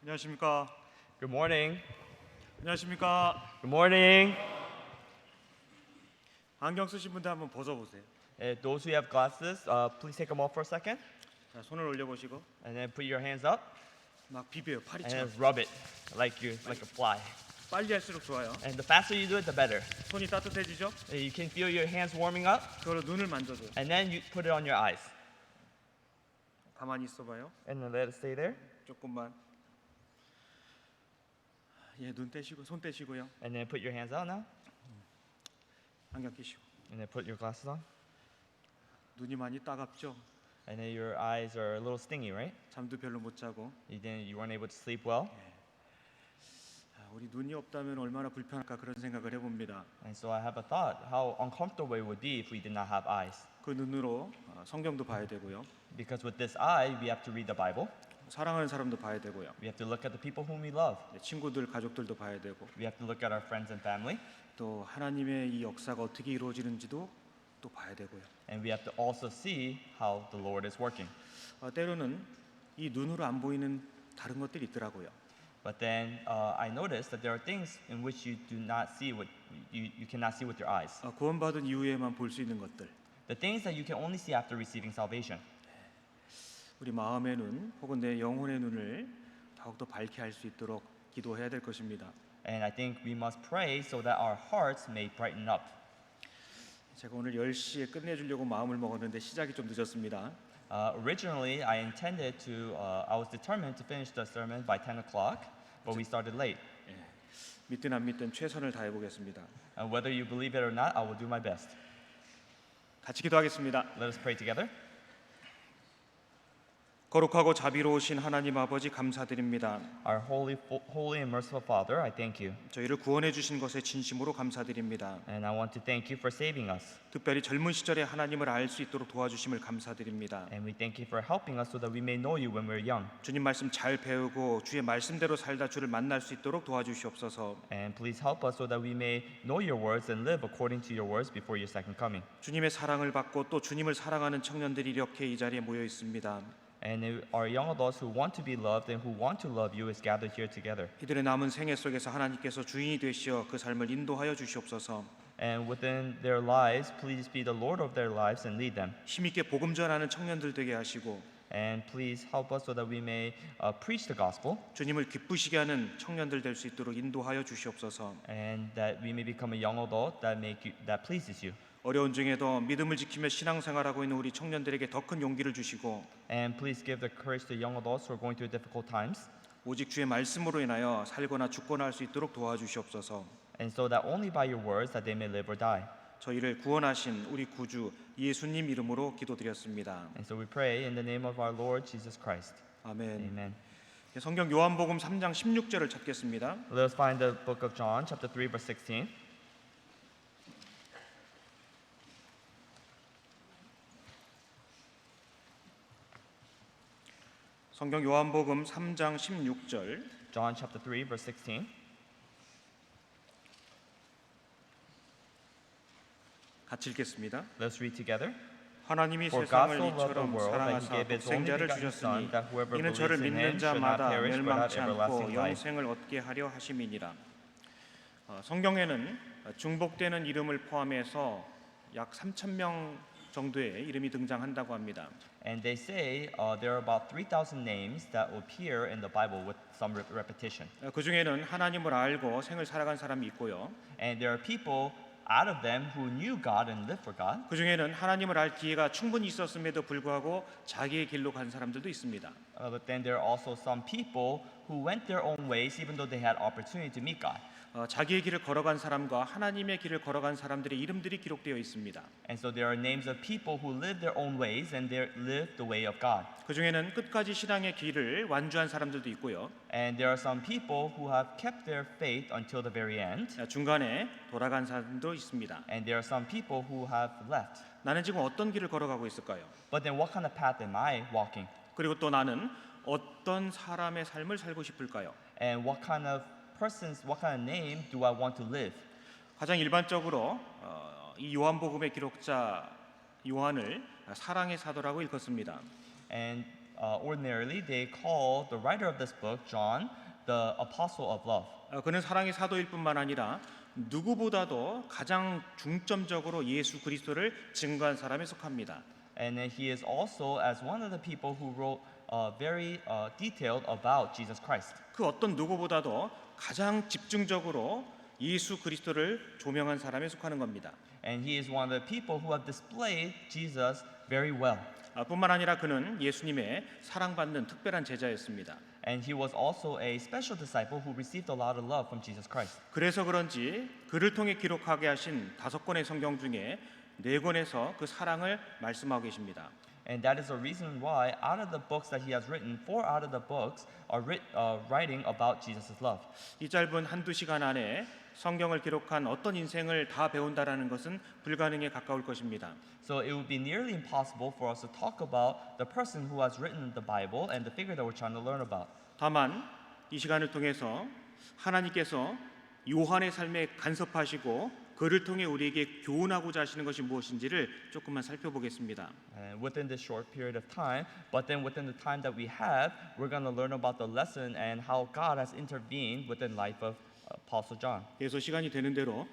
안녕하십니까. Good morning. 안녕하십니까. Good morning. 안경 쓰신 분들 한번 벗어보세요. Those who have glasses, please take them off for a second, 자, 손을 올려보시고 and then put your hands up, 막 비벼요. and 파리처럼. then rub it like a fly. 빨리 할수록 좋아요. And the faster you do it, the better. 손이 따뜻해지죠? You can feel your hands warming up, 그걸로 눈을 만져줘요. and then you put it on your eyes, 가만히 있어봐요. and then let it stay there, 조금만. 예, 눈 떼시고 손 떼시고요. and then put your hands out now, 안경 끼시고. and then put your glasses on, 눈이 많이 따갑죠? and then your eyes are a little stingy, right? 잠도 별로 못 자고. You weren't able to sleep well, 우리 눈이 없다면 얼마나 불편할까 그런 생각을 해봅니다. and so I have a thought: how uncomfortable it would be if we did not have eyes. 그 눈으로 성경도 봐야 되고요. Because with this eye, we have to read the Bible. 사랑하는 사람도 봐야 되고요. We have to look at the people whom we love. 친구들, 가족들도 봐야 되고. We have to look at our friends and family, 또 하나님의 이 역사가 어떻게 이루어지는지도 또 봐야 되고요. and we have to also see how the Lord is working. 때로는 이 눈으로 안 보이는 다른 것들이 있더라고요. But then I noticed that there are things in which you do not see what you cannot see with your eyes. 구원받은 이후에만 볼 수 있는 것들. The things that you can only see after receiving salvation. 우리 마음의 눈 혹은 내 영혼의 눈을 더욱더 밝게 할 수 있도록 기도해야 될 것입니다. And I think we must pray so that our hearts may brighten up. 제가 오늘 10시에 끝내주려고 마음을 먹었는데 시작이 좀 늦었습니다. Originally, I was determined to finish the sermon by 10 o'clock, but we started late. 믿든 안 믿든 최선을 다해 보겠습니다. And whether you believe it or not, I will do my best. 같이 기도하겠습니다. Let us pray together. 거룩하고 자비로우신 하나님 아버지 감사드립니다. Our holy and merciful Father, I thank you. 저희를 구원해 주신 것에 진심으로 감사드립니다. And I want to thank you for saving us. 특별히 젊은 시절에 하나님을 알 수 있도록 도와주심을 감사드립니다. And we thank you for helping us so that we may know you when we're young. 주님 말씀 잘 배우고 주의 말씀대로 살다 주를 만날 수 있도록 도와주시옵소서. And please help us so that we may know your words and live according to your words before your second coming. 주님의 사랑을 받고 또 주님을 사랑하는 청년들이 이렇게 이 자리에 모여 있습니다. And our young adults who want to be loved and who want to love you is gathered here together. 이들의 남은 생애 속에서 하나님께서 주인이 되시어 그 삶을 인도하여 주시옵소서. And within their lives, please be the Lord of their lives and lead them. 힘있게 복음 전하는 청년들 되게 하시고 And please help us so that we may preach the gospel 주님을 기쁘시게 하는 청년들 될 수 있도록 인도하여 주시옵소서. and that we may become a young adult that pleases you. 어려운 중에도 믿음을 지키며 신앙생활하고 있는 우리 청년들에게 더 큰 용기를 주시고 And please give the courage to young adults who are going through difficult times. 오직 주의 말씀으로 인하여 살거나 죽거나 할 수 있도록 도와주시옵소서. And so that only by your words that they may live or die. 저희를 구원하신 우리 구주 예수님 이름으로 기도드렸습니다. And so we pray in the name of our Lord Jesus Christ. 아멘. Amen. 성경 요한복음 3장 16절을 찾겠습니다. Let us find the book of John, chapter 3, verse 16. 성경 요한복음 3장 16절 John chapter 3, verse 16. 같이 읽겠습니다. Let's read together. 하나님이 For God 세상을 so loved the 이처럼 world that he 사랑하사 gave his only 독생자를 begotten Son, 주셨으니 that whoever 이는 believes 저를 in 믿는 him should not 자마다 perish but have 멸망치 않고 everlasting life. 영생을 얻게 하려 하심이니라. 성경에는 중복되는 이름을 포함해서 약 3,000명 정도의 이름이 등장한다고 합니다. And they say there are about 3,000 names that appear in the Bible with some repetition. 그 중에는 하나님을 알고 생을 살아간 사람이 있고요. And there are people out of them who knew God and lived for God. 그 중에는 하나님을 알 기회가 충분히 있었음에도 불구하고 자기의 길로 간 사람들도 있습니다. But then there are also some people who went their own ways even though they had opportunity to meet God. 자기의 길을 걸어간 사람과 하나님의 길을 걸어간 사람들의 이름들이 기록되어 있습니다. And so there are names of people who live their own ways and they live the way of God. 그 중에는 끝까지 신앙의 길을 완주한 사람들도 있고요. And there are some people who have kept their faith until the very end. 중간에 돌아간 사람도 있습니다. And there are some people who have left. 나는 지금 어떤 길을 걸어가고 있을까요? But then what kind of path am I walking? 그리고 또 나는 어떤 사람의 삶을 살고 싶을까요? And what kind of name do I want to live? 가장 일반적으로 이 요한복음의 기록자 요한을 사랑의 사도라고 일컫습니다. And ordinarily they call the writer of this book, John, the apostle of love. 그는 사랑의 사도일 뿐만 아니라 누구보다도 가장 중점적으로 예수 그리스도를 증거한 사람에 속합니다. And then he is also as one of the people who wrote very detailed about Jesus Christ. 그 어떤 누구보다도 가장 집중적으로 예수 그리스도를 조명한 사람에 속하는 겁니다. And he is one of the people who have displayed Jesus very well. 뿐만 아니라 그는 예수님의 사랑받는 특별한 제자였습니다. And he was also a special disciple who received a lot of love from Jesus Christ. 그래서 그런지 그를 통해 기록하게 하신 5권의 성경 중에 4권에서 그 사랑을 말씀하고 계십니다. And that is the reason why out of the books that he has written, 4 out of the books are writing about Jesus' love. 이 짧은 한두 시간 안에 성경을 기록한 어떤 인생을 다 배운다라는 것은 불가능에 가까울 것입니다. So it would be nearly impossible for us to talk about the person who has written the Bible and the figure that we're trying to learn about. 다만 이 시간을 통해서 하나님께서 요한의 삶에 간섭하시고 그를 통해 우리에게 교훈하고자 하시는 것이 무엇인지를 조금만 살펴보겠습니다. And within this short period of time, but then within the time that we have, we're going to learn about the lesson and how God has intervened within life of Apostle John. 그래서 시간이 되는 대로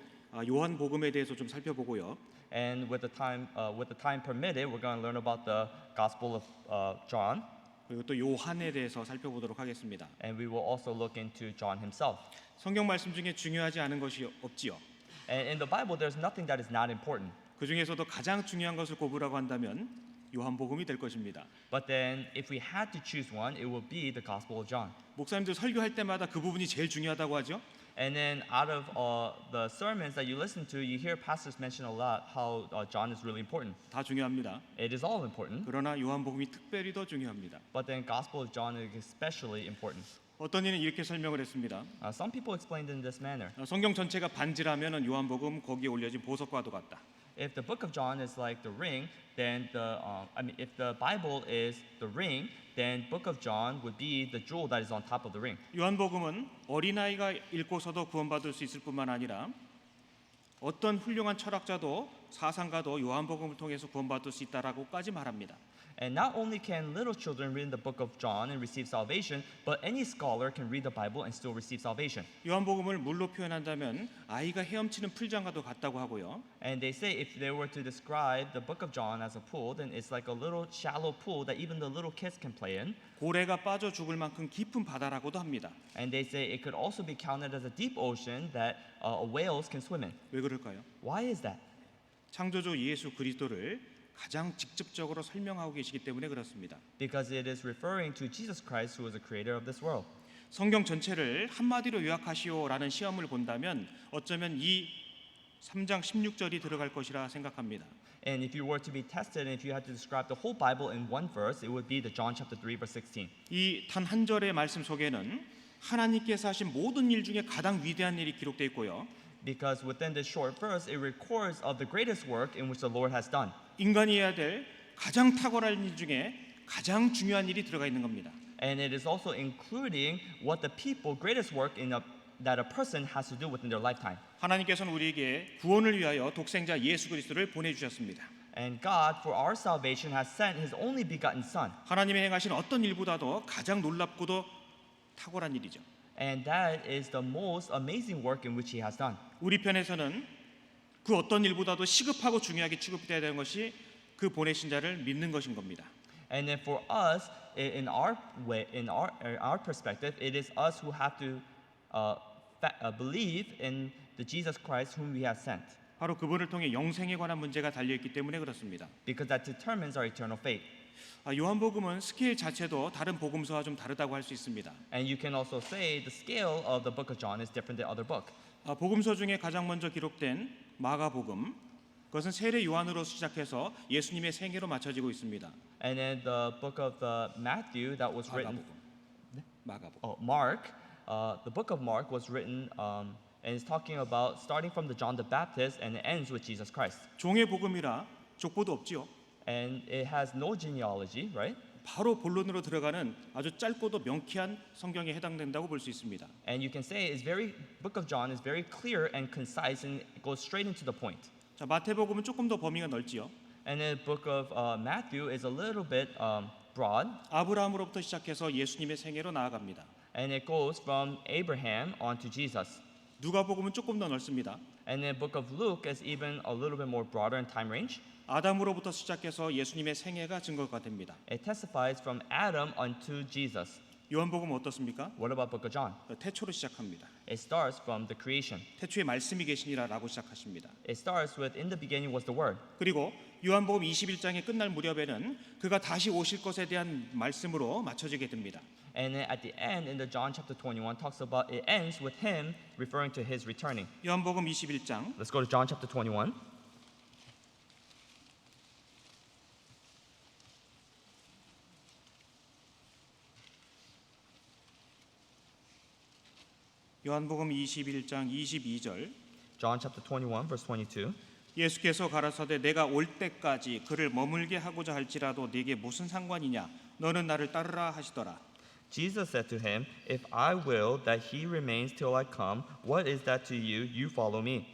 요한 복음에 대해서 좀 살펴보고요. And with the time permitted, we're going to learn about the Gospel of John, 그리고 또 요한에 대해서 살펴보도록 하겠습니다. and we will also look into John himself. 성경 말씀 중에 중요하지 않은 것이 없지요. And in the Bible, there's nothing that is not important. 그 중에서도 가장 중요한 것을 꼽으라고 한다면 요한복음이 될 것입니다. But then, if we had to choose one, it would be the Gospel of John. 목사님들 설교할 때마다 그 부분이 제일 중요하다고 하죠. And then, out of the sermons that you listen to, you hear pastors mention a lot how John is really important. 다 중요합니다. It is all important, 그러나 요한복음이 특별히 더 중요합니다. but then Gospel of John is especially important. 어떤 이는 이렇게 설명을 했습니다. Some people explained it in this manner. 성경 전체가 반지라면 요한복음 거기에 올려진 보석과도 같다. If the book of John is like the ring, then if the Bible is the ring, then book of John would be the jewel that is on top of the ring. 요한복음은 어린아이가 읽고서도 구원받을 수 있을 뿐만 아니라 어떤 훌륭한 철학자도 사상가도 요한복음을 통해서 구원받을 수 있다라고까지 말합니다. And not only can little children read the book of John and receive salvation, but any scholar can read the Bible and still receive salvation. 요한복음을 물로 표현한다면 아이가 헤엄치는 풀장과도 같다고 하고요. And they say if they were to describe the book of John as a pool, then it's like a little shallow pool that even the little kids can play in. 고래가 빠져 죽을 만큼 깊은 바다라고도 합니다. And they say it could also be counted as a deep ocean that whales can swim in. 왜 그럴까요? Why is that? 창조주 예수 그리스도를 가장 직접적으로 설명하고 계시기 때문에 그렇습니다. Because it is referring to Jesus Christ, who is the creator of this world. 성경 전체를 한마디로 요약하시오라는 시험을 본다면 어쩌면 이 3장 16절이 들어갈 것이라 생각합니다. And if you were to be tested and if you had to describe the whole Bible in one verse, it would be the John chapter 3 verse 16. 이 단 한 절의 말씀 속에는 하나님께서 하신 모든 일 중에 가장 위대한 일이 기록되어 있고요. Because within this short verse, it records of the greatest work in which the Lord has done. 인간이 해야 될 가장 탁월한 일 중에 가장 중요한 일이 들어가 있는 겁니다. And it is also including what the people, greatest work that a person has to do within their lifetime. 하나님께서는 우리에게 구원을 위하여 독생자 예수 그리스도를 보내주셨습니다. And God, for our salvation, has sent His only begotten Son. 하나님이 행하신 어떤 일보다도 가장 놀랍고도 탁월한 일이죠. And that is the most amazing work in which He has done. 우리 편에서는 그 어떤 일보다도 시급하고 중요하게 취급돼야 되는 것이 그 보내신 자를 믿는 것인 겁니다. And then for us, in our way, in our perspective, it is us who have to believe in the Jesus Christ whom we have sent. 바로 그분을 통해 영생에 관한 문제가 달려 있기 때문에 그렇습니다. Because that determines our eternal fate. 요한복음은 스케일 자체도 다른 복음서와 좀 다르다고 할 수 있습니다. And you can also say the scale of the book of John is different than other book. 복음서 중에 가장 먼저 기록된 마가복음, 그것은 세례 요한으로 시작해서 예수님의 생애로 맞춰지고 있습니다. And then the book of Matthew that was written, 마가복음. Mark, the book of Mark was written and is talking about starting from the John the Baptist and it ends with Jesus Christ. 종의 복음이라 족보도 없지요. And it has no genealogy, right? 바로 본론으로 들어가는 아주 짧고도 명쾌한 성경에 해당된다고 볼 수 있습니다. And you can say book of John is very clear and concise and it goes straight into the point. 자, 마태복음은 조금 더 범위가 넓지요. And the book of Matthew is a little bit broad, 아브라함으로부터 시작해서 예수님의 생애로 나아갑니다. and it goes from Abraham on to Jesus. 누가복음은 조금 더 넓습니다. And the book of Luke is even a little bit more broader in time range. 아담으로부터 시작해서 예수님의 생애가 증거가 됩니다. It testifies from Adam unto Jesus. 요한복음은 어떻습니까? What about book of John? 태초로 시작합니다. It starts from the creation. 태초에 말씀이 계시니라라고 시작하십니다. It starts with in the beginning was the word. 그리고 요한복음 21장이 끝날 무렵에는 그가 다시 오실 것에 대한 말씀으로 맞춰지게 됩니다. And then at the end in the John chapter 21 talks about it ends with him referring to his returning. 요한복음 21장 Let's go to John chapter 21. 요한복음 21장 22절 John chapter 21 verse 22. 예수께서 가라사대 내가 올 때까지 그를 머물게 하고자 할지라도 네게 무슨 상관이냐 너는 나를 따르라 하시더라. Jesus said to him, "If I will that he remains till I come, what is that to you? You follow me."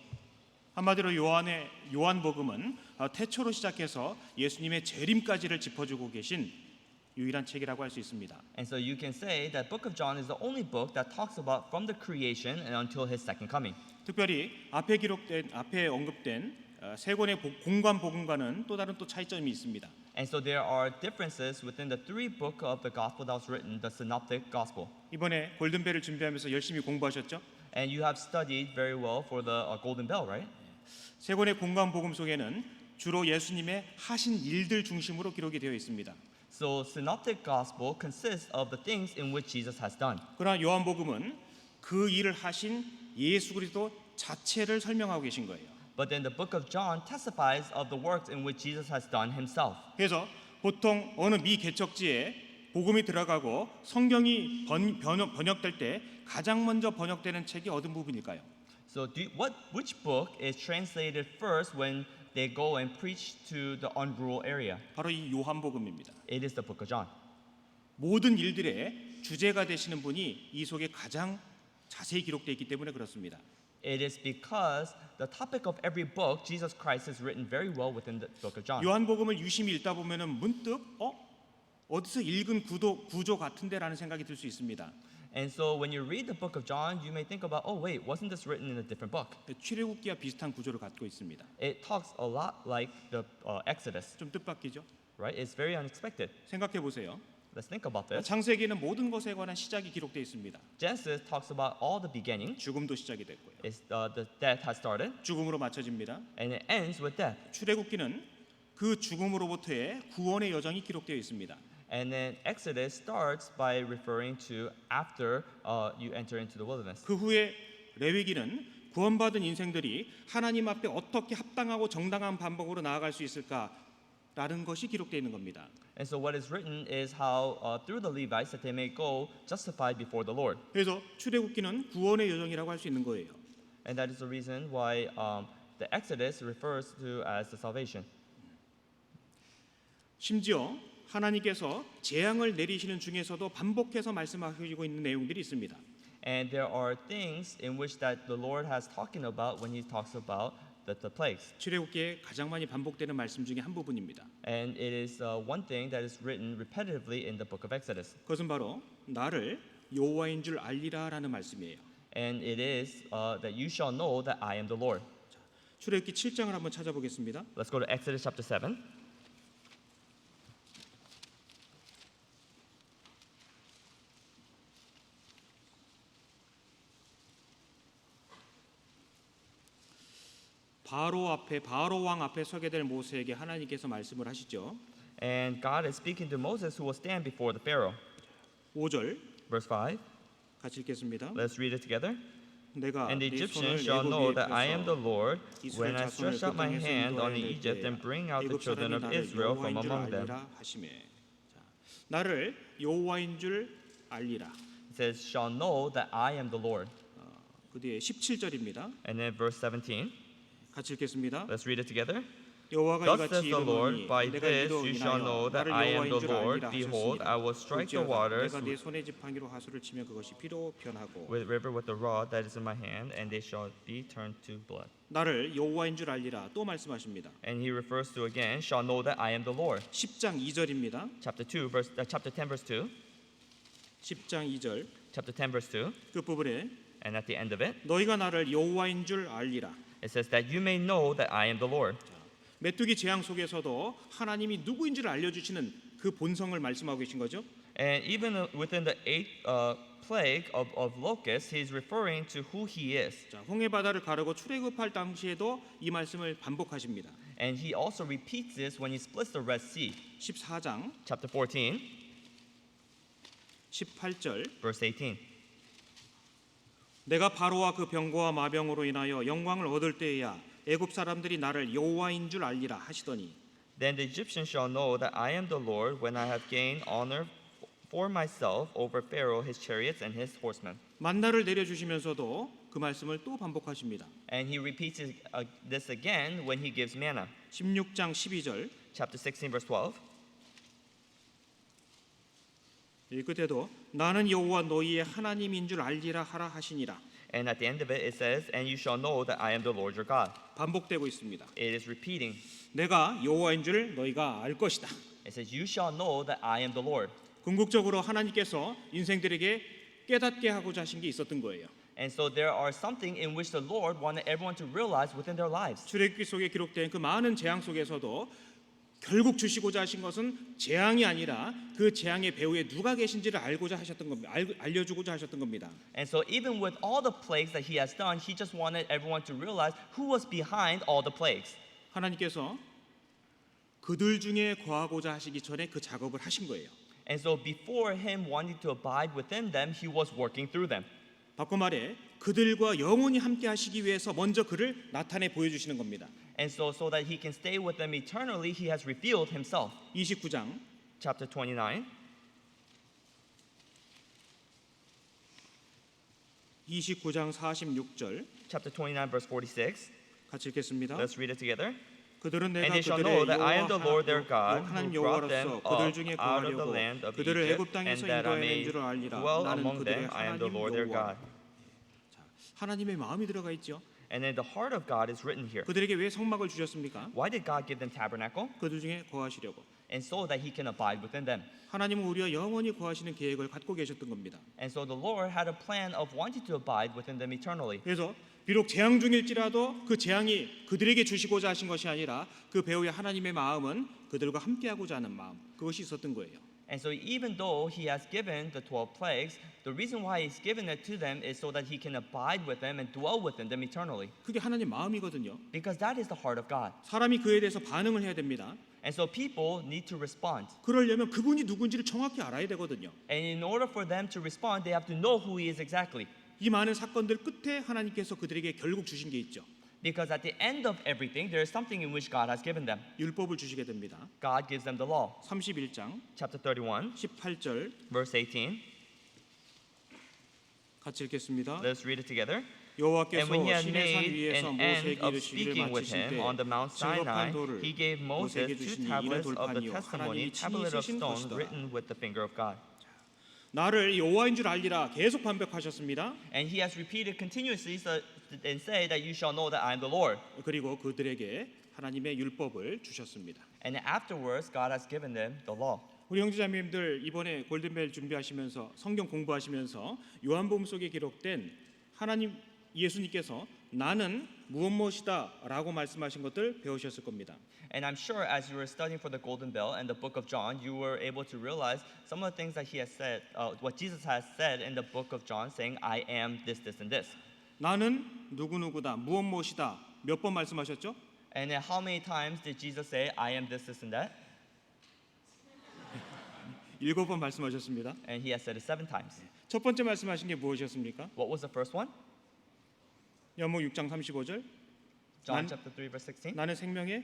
한마디로 요한복음은 태초로 시작해서 예수님의 재림까지를 짚어주고 계신 유일한 책이라고 할 수 있습니다. And so you can say that book of John is the only book that talks about from the creation and until his second coming. 특별히 앞에 언급된 세 권의 공관 복음과는 또 다른 차이점이 있습니다. And so there are differences within the three book of the gospel that was written, the synoptic gospel. 이번에 골든벨을 준비하면서 열심히 공부하셨죠? And you have studied very well for the golden bell, right? 세 권의 공관 복음 속에는 주로 예수님의 하신 일들 중심으로 기록이 되어 있습니다. So synoptic gospel consists of the things in which Jesus has done. 그러나 요한복음은 그 일을 하신 예수 그리스도 자체를 설명하고 계신 거예요. But then the book of John testifies of the works in which Jesus has done himself. 그래서 보통 어느 미 개척지에 복음이 들어가고 성경이 번역될 때 가장 먼저 번역되는 책이 어떤 부분일까요? So which book is translated first when they go and preach to the unrural area? 바로 이 요한복음입니다. It is the book of John. 모든 일들의 주제가 되시는 분이 이 속에 가장 자세히 기록되어 있기 때문에 그렇습니다. It is because the topic of every book, Jesus Christ, is written very well within the book of John. 요한복음을 유심히 읽다 보면은 문득 어디서 읽은 구조 같은데라는 생각이 들 수 있습니다. And so when you read the book of John, you may think about, oh wait, wasn't this written in a different book? 출애굽기와 비슷한 구조를 갖고 있습니다. It talks a lot like the Exodus, 좀 뜻밖이죠? right? It's very unexpected. 생각해 보세요. Let's think about this. 창세기는 모든 것에 관한 시작이 기록되어 있습니다. Genesis talks about all the beginning. 죽음도 시작이 됐고요. It's, the death has started, 죽음으로 맞춰집니다. and it ends with death. 출애굽기는 그 죽음으로부터의 구원의 여정이 기록되어 있습니다. And then Exodus starts by referring to after you enter into the wilderness. 그 후에 레위기는 구원받은 인생들이 하나님 앞에 어떻게 합당하고 정당한 방법으로 나아갈 수 있을까라는 것이 기록되어 있는 겁니다. And so what is written is how through the Levites that they may go justified before the Lord. 그래서 출애굽기는 구원의 여정이라고 할 수 있는 거예요. And that is the reason why the Exodus refers to as the salvation. 심지어 하나님께서 재앙을 내리시는 중에서도 반복해서 말씀하시고 있는 내용들이 있습니다. And there are things in which that the Lord has talking about when he talks about the plagues. 출애굽기에 가장 많이 반복되는 말씀 중에 한 부분입니다. And it is one thing that is written repetitively in the book of Exodus. 그것은 바로 나를 여호와인 줄 알리라라는 말씀이에요. And it is that you shall know that I am the Lord. 출애굽기 7장을 한번 찾아보겠습니다. Let's go to Exodus chapter 7. 바로 왕 앞에 서게 될 모세에게 하나님께서 말씀을 하시죠. And God is speaking to Moses who will stand before the Pharaoh. 5절 Verse 5. 같이 읽겠습니다. Let's read it together. 내가 And the 네 Egyptians 손을 shall know 애굽 that I am the 위에 Lord 펴서 when I 이스라엘 stretch 자손을 out my 그 땅에서 hand on 인도하여 Egypt 낼 and bring out the 애굽 children 사람이 of 나를 Israel from 여호와인 줄 among them. 알리라 하시매. 자, 나를 여호와인 줄 알리라. It says, shall know that I am the Lord. 그 뒤에 17절입니다. And then verse 17. 같이 읽겠습니다. Let's read it together. 여호와가 Thus 이같이 says the Lord, 이르노니 by 내가 this 이로 you shall 인하여 know that 나를 I am 여호와인 the 줄 Lord. 알리라 Behold, I 하셨으니라. will strike the 볼지어다 waters 내가 내 손에 지팡이로 하수를 치면 그것이 피로 변하고 with river with the rod that is in my hand, and they shall be turned to blood. 나를 여호와인 줄 알리라 또 말씀하십니다. And he refers to again, shall know that I am the Lord. 10장 2절입니다. Chapter 10 verse 2. 10장 2절 Chapter 10 verse 2. 끝부분에 And at the end of it, 너희가 나를 여호와인 줄 알리라. it says that you may know that I am the Lord. 메뚜기 재앙 속에서도 하나님이 누구인지를 알려주시는 그 본성을 말씀하고 계신 거죠. And even within the eighth plague of locusts, he's referring to who he is. 자, 홍해 바다를 가르고 출애굽할 당시에도 이 말씀을 반복하십니다. And he also repeats this when he splits the Red Sea. 14장 Chapter 14, 18절 verse 18. 내가 바로와 그 병거와 마병으로 인하여 영광을 얻을 때에야 애굽 사람들이 나를 여호와인 줄 알리라 하시더니 Then the Egyptians shall know that I am the Lord when I have gained honor for myself over Pharaoh, his chariots, and his horsemen. 만나를 내려주시면서도 그 말씀을 또 반복하십니다. And he repeats this again when he gives manna. 16장 12절 Chapter 16, verse 12. 이 끝에도 나는 여호와 너희의 하나님인 줄 알리라 하라 하시니라. And at the end of it, it says, and you shall know that I am the Lord your God. 반복되고 있습니다. It is repeating. 내가 여호와인 줄 너희가 알 것이다. It says, you shall know that I am the Lord. 궁극적으로 하나님께서 인생들에게 깨닫게 하고자 하신 게 있었던 거예요. And so there are something in which the Lord wanted everyone to realize within their lives. 출애굽기 속에 기록된 그 많은 재앙 속에서도 결국 주시고자 하신 것은 재앙이 아니라 그 재앙의 배후에 누가 계신지를 알고자 하셨던 겁니다. 알려주고자 하셨던 겁니다. And so even with all the plagues that he has done, he just wanted everyone to realize who was behind all the plagues. 하나님께서 그들 중에 거하고자 하시기 전에 그 작업을 하신 거예요. And so before him wanting to abide within them, he was working through them. 바꿔 말해 그들과 영원히 함께 하시기 위해서 먼저 그를 나타내 보여주시는 겁니다. And so that he can stay with them eternally, he has revealed himself. 29장 Chapter 29. 29장 46절 Chapter 29, verse 46. 같이 읽겠습니다. Let's read it together. 그들은 And 내가 they shall 그들의 know that I am the Lord their God, 하나님 who brought them 여호와로서 그들 중에 up out of the 거하려고 land of 그들을 Egypt, 애굽 땅에서 and that I 인도해낸 may 줄을 알리라. dwell 나는 among 그들의 them. I am the 하나님 Lord their 여호와. God. 하나님의 마음이 들어가 있죠. And then the heart of God is written here. 그들에게 왜 성막을 주셨습니까? Why did God give them tabernacle? 그들 중에 거하시려고. And so that he can abide within them. 하나님은 우리와 영원히 거하시는 계획을 갖고 계셨던 겁니다. And so the Lord had a plan of wanting to abide within them eternally. 그래서 비록 재앙 중일지라도 그 재앙이 그들에게 주시고자 하신 것이 아니라 그 배후에 하나님의 마음은 그들과 함께하고자 하는 마음, 그것이 있었던 거예요. And so even though he has given the 12 plagues, the reason why he's given it to them is so that he can abide with them and dwell within them eternally. 그게 하나님 마음이거든요. Because that is the heart of God. 사람이 그에 대해서 반응을 해야 됩니다. And so people need to respond. 그러려면 그분이 누군지를 정확히 알아야 되거든요. And in order for them to respond, they have to know who he is exactly. 이 많은 사건들 끝에 하나님께서 그들에게 결국 주신 게 있죠. Because at the end of everything, there is something in which God has given them. 율법을 주시게 됩니다. God gives them the law. 31장 Chapter 31, 18절 verse 18. 같이 읽겠습니다. Let's read it together. 여호와께서 And when he had 시내 산 made 위에서 an 모세에게 end of 이르시기를 speaking with 마치실 him 때 on the Mount Sinai, 증거판 돌을 he gave Moses 모세에게 2 주시니 이는 tablets of the 돌판이요 testimony, 하나님이 친히 tablet of 쓰신 stone 것이다. written with the finger of God. 나를 여호와인 줄 알리라 계속 반복하셨습니다. And he has repeated continuously and say that you shall know that I am the Lord. 그리고 그들에게 하나님의 율법을 주셨습니다. And afterwards, God has given them the law. 우리 형제자매님들 이번에 골든벨 준비하시면서 성경 공부하시면서 요한복음 속에 기록된 하나님 예수님께서 나는 무엇이다라고 말씀하신 것들 배우셨을 겁니다. And I'm sure as you were studying for the Golden Bell and the book of John, you were able to realize some of the things that he has said, what Jesus has said in the book of John, saying, I am this, this, and this. 나는 누구누구다 무엇이다 몇 번 말씀하셨죠? And then how many times did Jesus say, I am this, this, and that? 7번 말씀하셨습니다. And he has said it 7 times. 첫 번째 말씀하신 게 무엇이었습니까? What was the first one? 연목 6장 35절 John 난- chapter 3, verse 16. 나는 생명의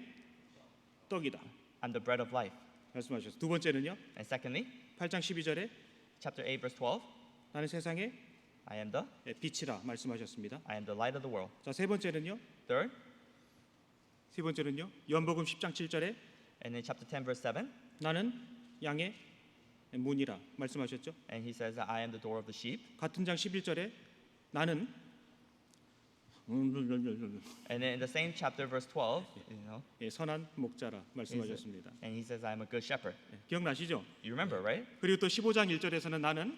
떡이다 I'm the bread of life. 말씀하셨어요. 두 번째는요. And secondly, 8장 12절에 chapter 8, verse 12. 나는 세상의 I am the 빛이라 말씀하셨습니다. light of the world. 자, 세 번째는요. Third, 세 번째는요. 요한복음 10장 7절에 And in chapter 10, verse 7, 나는 양의 문이라 말씀하셨죠. and he says that I am the door of the sheep. 같은 장 11절에 나는 And then in the same chapter, verse 12, 예, 선한 목자라 말씀하셨습니다. and he says, I am a good shepherd. 예, 기억나시죠? You remember, right? 그리고 또 15장 1절에서는 나는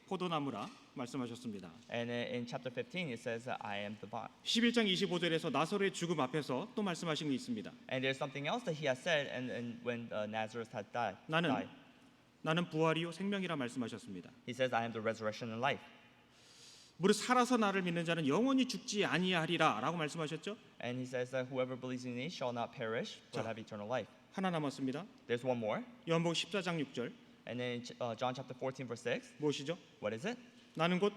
포도나무라 말씀하셨습니다. And in chapter 15, it says that I am the vine. 11장 25절에서 나사로의 죽음 앞에서 또 말씀하신 게 있습니다. And there's something else that he has said and when Nazareth had died. 나는 부활이요 생명이라 말씀하셨습니다. He says, I am the resurrection and life. 무릇 살아서 나를 믿는 자는 영원히 죽지 아니하리라라고 말씀하셨죠. And he says that whoever believes in me shall not perish but have eternal life. 하나 남았습니다. There's one more. 요한복음 14장 6절 And then John chapter 14, verse 6. 무엇이죠? What is it? 나는 곧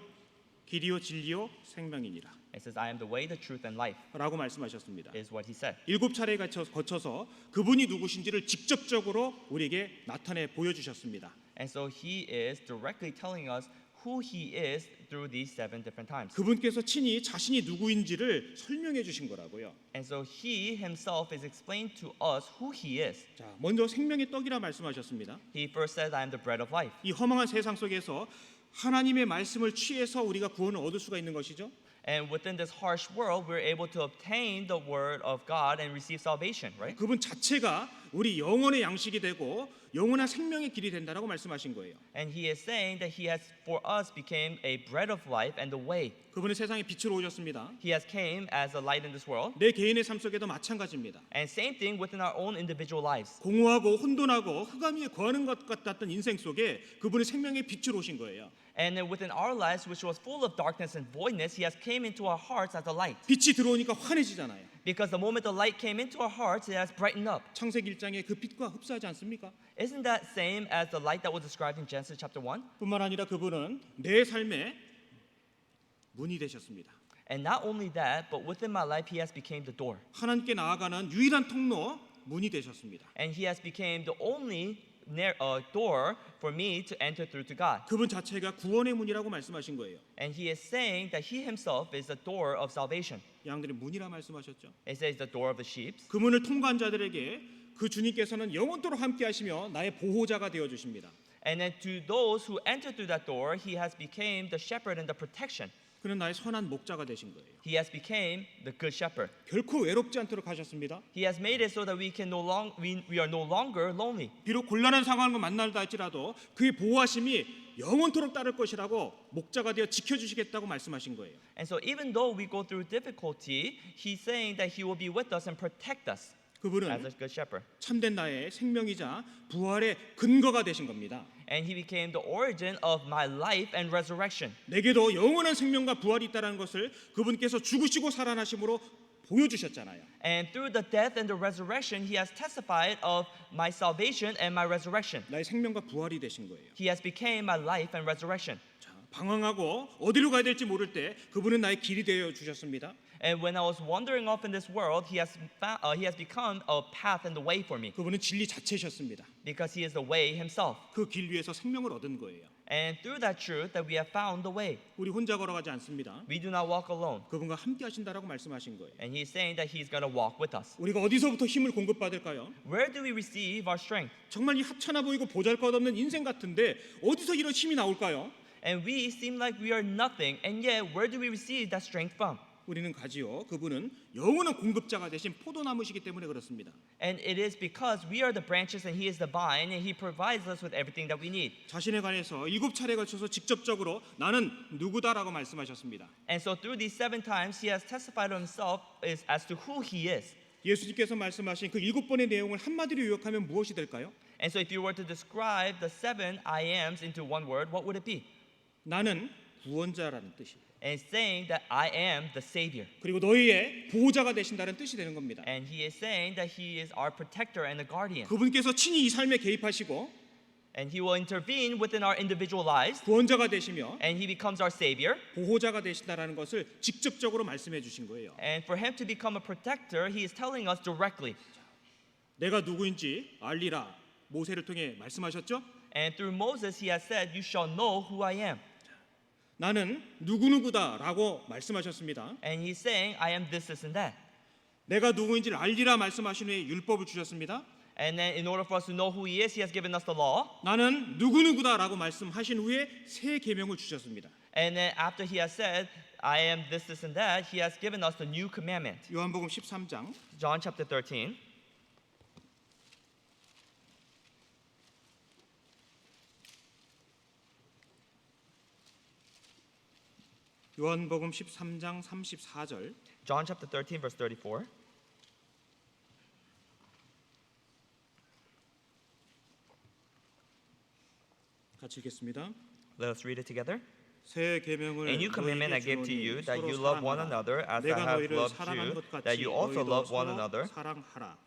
길이요 진리요 생명이니라 It says, I am the way, the truth, and life, 라고 말씀하셨습니다. is what he said. 7차례에 거쳐서 그분이 누구신지를 직접적으로 우리에게 나타내 보여주셨습니다. And so he is directly telling us who he is through these 7 different times. 그분께서 친히 자신이 누구인지를 설명해 주신 거라고요. And so he himself is explained to us who he is. 자, 먼저 생명의 떡이라 말씀하셨습니다. He first says, I am the bread of life. 이 허망한 세상 속에서 하나님의 말씀을 취해서 우리가 구원을 얻을 수가 있는 것이죠. And within this harsh world, we're able to obtain the word of God and receive salvation, right? 그분 자체가 우리 영혼의 양식이 되고 영원한 생명의 길이 된다라고 말씀하신 거예요. And he is saying that he has for us became a bread of life and the way. 그분은 세상의 빛으로 오셨습니다. He has came as a light in this world. 내 개인의 삶 속에도 마찬가지입니다. And same thing within our own individual lives. 공허하고 혼돈하고 흑암 위에 거하는 것 같았던 인생 속에 그분이 생명의 빛으로 오신 거예요. And then within our lives, which was full of darkness and voidness, he has came into our hearts as a light. 빛이 들어오니까 환해지잖아요. Because the moment the light came into our hearts, it has brightened up. 창세기 1장에 그 빛과 흡사하지 않습니까? Isn't that same as the light that was described in Genesis chapter 1? 뿐만 아니라 그분은 내 삶의 문이 되셨습니다. And not only that, but within my life, he has become the door. 하나님께 나아가는 유일한 통로 문이 되셨습니다. And he has become the only door for me to enter through to God. 그분 자체가 구원의 문이라고 말씀하신 거예요. And he is saying that he himself is the door of salvation. 양들의 문이라 말씀하셨죠. It says the door of the sheep. 그 문을 통과한 자들에게 그 주님께서는 영원토록 함께 하시며 나의 보호자가 되어 주십니다. And then to those who enter through that door, he has become the shepherd and the protection. 그는 나의 선한 목자가 되신 거예요. He has become the good shepherd. 결코 외롭지 않도록 하셨습니다. He has made it so that we are no longer lonely. 비록 곤란한 상황을 만나다 할지라도 그의 보호하심이 영원토록 따를 것이라고 목자가 되어 지켜주시겠다고 말씀하신 거예요. And so even though we go through difficulty, he's saying that he will be with us and protect us as 그분은 a good shepherd. 참된 나의 생명이자 부활의 근거가 되신 겁니다. And he became the origin of my life and resurrection. 내게도 영원한 생명과 부활이 있다는 것을 그분께서 죽으시고 살아나심으로 보여주셨잖아요. And through the death and the resurrection, he has testified of my salvation and my resurrection. 나의 생명과 부활이 되신 거예요. He has become my life and resurrection. 자, 방황하고 어디로 가야 될지 모를 때 그분은 나의 길이 되어 주셨습니다. And when I was wandering off in this world, he has become a path and the way for me. 그분은 진리 자체셨습니다. Because he is the way himself. 그 길 위에서 생명을 얻은 거예요. And through that truth that we have found the way. 우리 혼자 걸어가지 않습니다. We do not walk alone. 그분과 함께 하신다라고 말씀하신 거예요. And he's saying that he's going to walk with us. 우리가 어디서부터 힘을 공급받을까요? Where do we receive our strength? 정말 이 하찮아 보이고 보잘것없는 인생 같은데 어디서 이런 힘이 나올까요? And we seem like we are nothing. And yet, where do we receive that strength from? 우리는 가지요. 그분은 영원한 공급자가 되신 포도나무시기 때문에 그렇습니다. And it is because we are the branches and he is the vine and he provides us with everything that we need. 자신에 관해서 7차례에 걸쳐서 직접적으로 나는 누구다라고 말씀하셨습니다. And so through these 7 times he has testified of himself as to who he is. 예수님께서 말씀하신 그 7번의 내용을 한마디로 요약하면 무엇이 될까요? And so if you were to describe the 7 I ams into one word, what would it be? 나는 구원자라는 뜻이에요. And it's saying that I am the Savior. 그리고 너희의 보호자가 되신다는 뜻이 되는 겁니다. And he is saying that he is our protector and the guardian. 그분께서 친히 이 삶에 개입하시고 And he will intervene within our individual lives. 구원자가 되시며 And he becomes our Savior. 보호자가 되신다라는 것을 직접적으로 말씀해 주신 거예요. And for him to become a protector, he is telling us directly. 내가 누구인지 알리라. 모세를 통해 말씀하셨죠? And through Moses, he has said, "You shall know who I am." 나는 누구누구다라고 말씀하셨습니다. And he's saying, "I am this, this, and that." 내가 누구인지를 알리라 말씀하신 후에 율법을 주셨습니다. And then in order for us to know who He is, He has given us the law. 나는 누구누구다라고 말씀하신 후에 새 계명을 주셨습니다. And then after He has said, I am this, this, and that, He has given us the new commandment. 요한복음 13장 John chapter 13. 요한복음 13장 34절 John chapter 13, verse 34. 같이 읽겠습니다. Let us read it together. 새 계명을 A new commandment I give to you, that you love one another as I 내가 have 너희를 loved 사랑한 you, 것 같이 that you also 너희도 love one 서로 another. 사랑하라.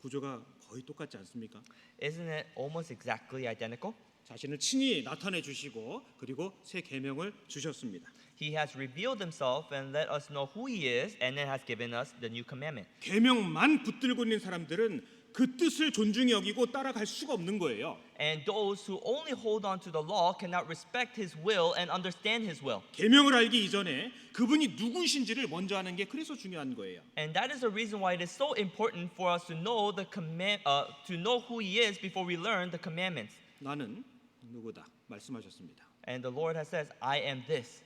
구조가 거의 똑같지 않습니까? Isn't it almost exactly identical? 자신을 친히 나타내 주시고 그리고 새 계명을 주셨습니다. He has revealed himself and let us know who he is, and then has given us the new commandment. 계명만 붙들고 있는 사람들은 그 뜻을 존중히 여기고 따라갈 수가 없는 거예요. And those who only hold on to the law cannot respect his will and understand his will. 계명을 알기 이전에 그분이 누구이신지를 먼저 아는 게 그래서 중요한 거예요. And that is the reason why it is so important for us to know to know who he is before we learn the commandments. 나는 누구다 말씀하셨습니다. And the Lord has says, I am this.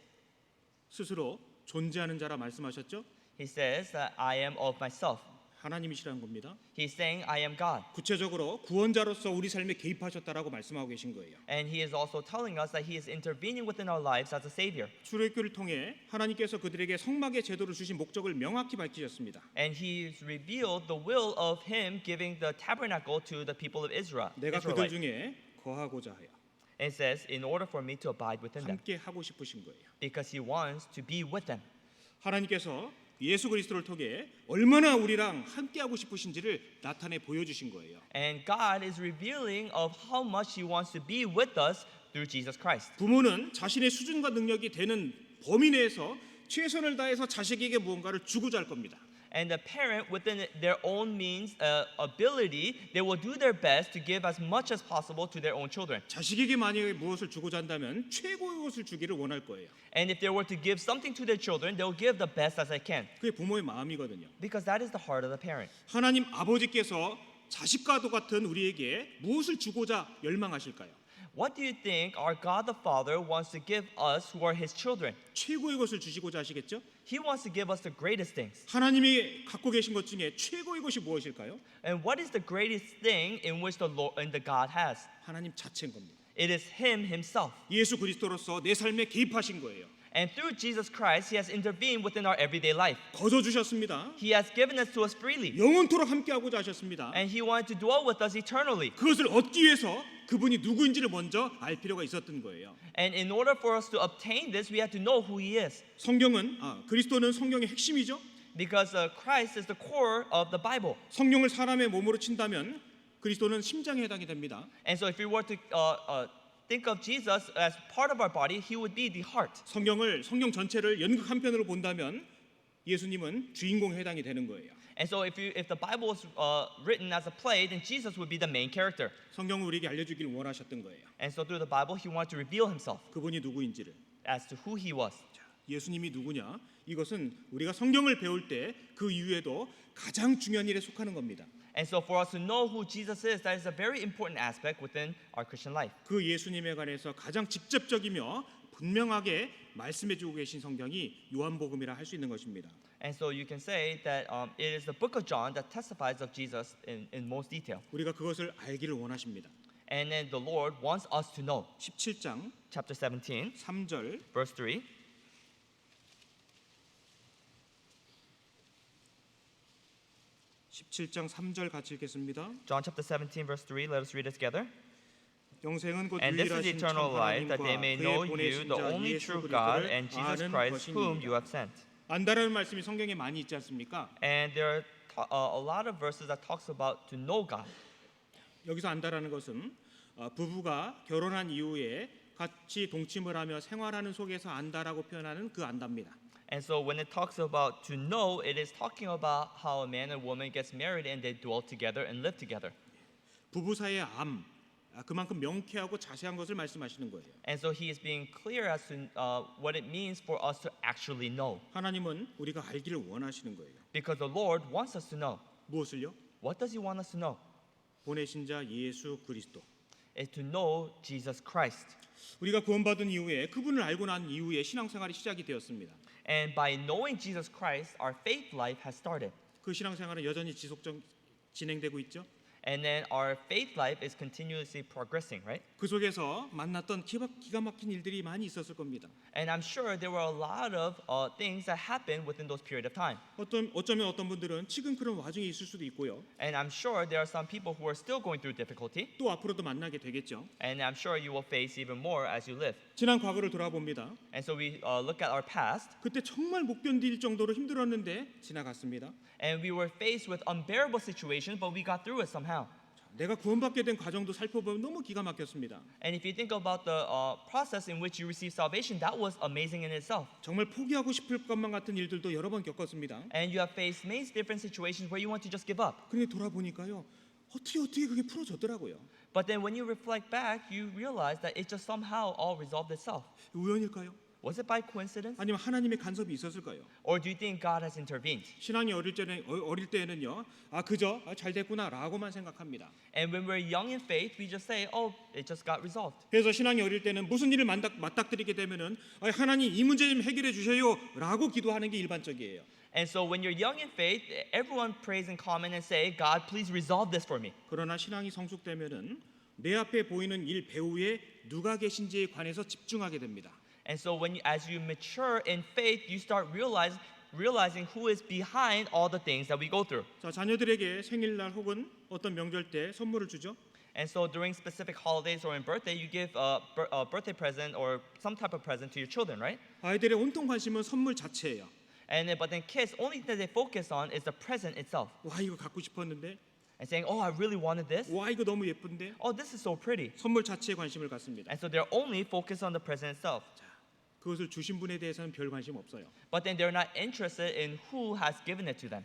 스스로 존재하는 자라 말씀하셨죠? He says that I am of myself. 하나님이시라는 겁니다. He's saying, I am God. 구체적으로 구원자로서 우리 삶에 개입하셨다라고 말씀하고 계신 거예요. And he is also telling us that he is intervening within our lives as a savior. 출애굽기를 통해 하나님께서 그들에게 성막의 제도를 주신 목적을 명확히 밝히셨습니다. And he's revealed the will of him giving the tabernacle to the people of Israel. 내가 그들 중에 거하고자 하여 And it says, in order for me to abide within them. 함께 하고 싶으신 거예요. Because he wants to be with them. 하나님께서 예수 그리스도를 통해 얼마나 우리랑 함께 하고 싶으신지를 나타내 보여주신 거예요. And God is revealing of how much he wants to be with us through Jesus Christ. 부모는 자신의 수준과 능력이 되는 범위 내에서 최선을 다해서 자식에게 무언가를 주고자 할 겁니다. And the parent, within their own means, ability, they will do their best to give as much as possible to their own children. 자식에게 만약에 무엇을 주고자 한다면 최고의 것을 주기를 원할 거예요. And if they were to give something to their children, they'll give the best as they can. 그게 부모의 마음이거든요. Because that is the heart of the parent. 하나님 아버지께서 자식과도 같은 우리에게 무엇을 주고자 열망하실까요? What do you think our God the Father wants to give us who are his children? 최고의 것을 주시고자 하시겠죠? He wants to give us the greatest things. 하나님이 갖고 계신 것 중에 최고의 것이 무엇일까요? And what is the greatest thing in which the Lord and the God has? 하나님 자체인 겁니다. It is him himself. 예수 그리스도로서 내 삶에 개입하신 거예요. And through Jesus Christ, he has intervened within our everyday life. 거저 주셨습니다. He has given us to us freely. 영원토록 함께하고자 하셨습니다. And he wanted to dwell with us eternally. 그것을 얻기 위해서 그분이 누구인지를 먼저 알 필요가 있었던 거예요. And in order for us to obtain this, we have to know who he is. 성경은 그리스도는 성경의 핵심이죠. Because Christ is the core of the Bible. 성령을 사람의 몸으로 친다면 그리스도는 심장에 해당이 됩니다. And so if we were to think of Jesus as part of our body, he would be the heart. 성경 전체를 연극 한 편으로 본다면 예수님은 주인공에 해당이 되는 거예요. And so if the Bible was written as a play, then Jesus would be the main character. 성경은 우리에게 알려주길 원하셨던 거예요. And so through the Bible, he wanted to reveal himself 그분이 누구인지를. as to who he was. 예수님이 누구냐? 이것은 우리가 성경을 배울 때 그 이후에도 가장 중요한 일에 속하는 겁니다. And so for us to know who Jesus is, that is a very important aspect within our Christian life. 그 예수님에 관해서 가장 직접적이며 분명하게 말씀해주고 계신 성경이 요한복음이라 할 수 있는 것입니다. And so you can say that it is the book of John that testifies of Jesus in most detail. 우리가 그것을 알기를 원하십니다. And then the Lord wants us to know. 17장 Chapter 17, 3절 verse 3. 17장 3절 같이 읽겠습니다. John chapter 17, verse 3. Let us read it together. 영생은 곧 And this is 유일하신 eternal 참 life, that they 하나님과 may know 그의 you, 보내신 the 자 only 예수 true God, 그리스도를 and Jesus 아는 Christ, whom you 것이니이다. have sent. 안다라는 말씀이 성경에 많이 있지 않습니까? And there are a lot of verses that talks about to know God. 여기서 안다라는 것은 부부가 결혼한 이후에 같이 동침을 하며 생활하는 속에서 안다라고 표현하는 그 안다입니다. And so when it talks about to know, it is talking about how a man and woman gets married and they dwell together and live together. 부부 사이의 그만큼 명쾌하고 자세한 것을 말씀하시는 거예요. And so he is being clear as to what it means for us to actually know. 하나님은 우리가 알기를 원하시는 거예요. Because the Lord wants us to know. 무엇을요? What does he want us to know? 보내신 자 예수 그리스도. Is to know Jesus Christ. 우리가 구원받은 이후에 그분을 알고 난 이후에 신앙생활이 시작이 되었습니다. And by knowing Jesus Christ, our faith life has started. 그 신앙생활은 여전히 지속적 진행되고 있죠. And then our faith life is continuously progressing, right? 그 속에서 만났던 기가 막힌 일들이 많이 있었을 겁니다. And I'm sure there were a lot of things that happened within those period of time. 어쩌면 어떤 분들은 지금 그런 와중에 있을 수도 있고요. And I'm sure there are some people who are still going through difficulty. 또 앞으로도 만나게 되겠죠. And I'm sure you will face even more as you live. 지난 과거를 돌아봅니다. And so we look at our past, 그때 정말 못 견딜 정도로 힘들었는데 지나갔습니다. and we were faced with unbearable situations, but we got through it somehow. 내가 구원받게 된 과정도 살펴보면 너무 기가 막혔습니다. And if you think about the process in which you receive salvation, that was amazing in itself. 정말 포기하고 싶을 것만 같은 일들도 여러 번 겪었습니다. And you have faced many different situations where you want to just give up. 그런데 돌아보니까요. 어떻게 그게 풀어졌더라고요. But then when you reflect back, you realize that it just somehow all resolved itself. 우연일까요? Was it by coincidence? 아니면 하나님의 간섭이 있었을까요? Or do you think God has intervened? 신앙이 어릴 때는요. 그저 잘 됐구나라고만 생각합니다. And when we're young in faith, we just say, oh, it just got resolved. 그래서 신앙이 어릴 때는 무슨 일을 맞닥뜨리게 되면은 하나님 이 문제 좀 해결해 주세요라고 기도하는 게 일반적이에요. And so when you're young in faith, everyone prays in common and say, God, please resolve this for me. 그러나 신앙이 성숙되면은 내 앞에 보이는 일 배후에 누가 계신지에 관해서 집중하게 됩니다. And so as you mature in faith, you start realizing who is behind all the things that we go through. 자, 자녀들에게 생일날 혹은 어떤 명절 때 선물을 주죠. And so during specific holidays or in birthday, you give a birthday present or some type of present to your children, right? 아이들의 온통 관심은 선물 자체예요. But then kids, only thing they focus on is the present itself. 와 이거 갖고 싶었는데, And saying, oh, I really wanted this. 와 이거 너무 예쁜데. Oh, this is so pretty. 선물 자체에 관심을 갖습니다. And so they're only focused on the present itself. 그것을 주신 분에 대해서는 별 관심 없어요. But then they're not interested in who has given it to them.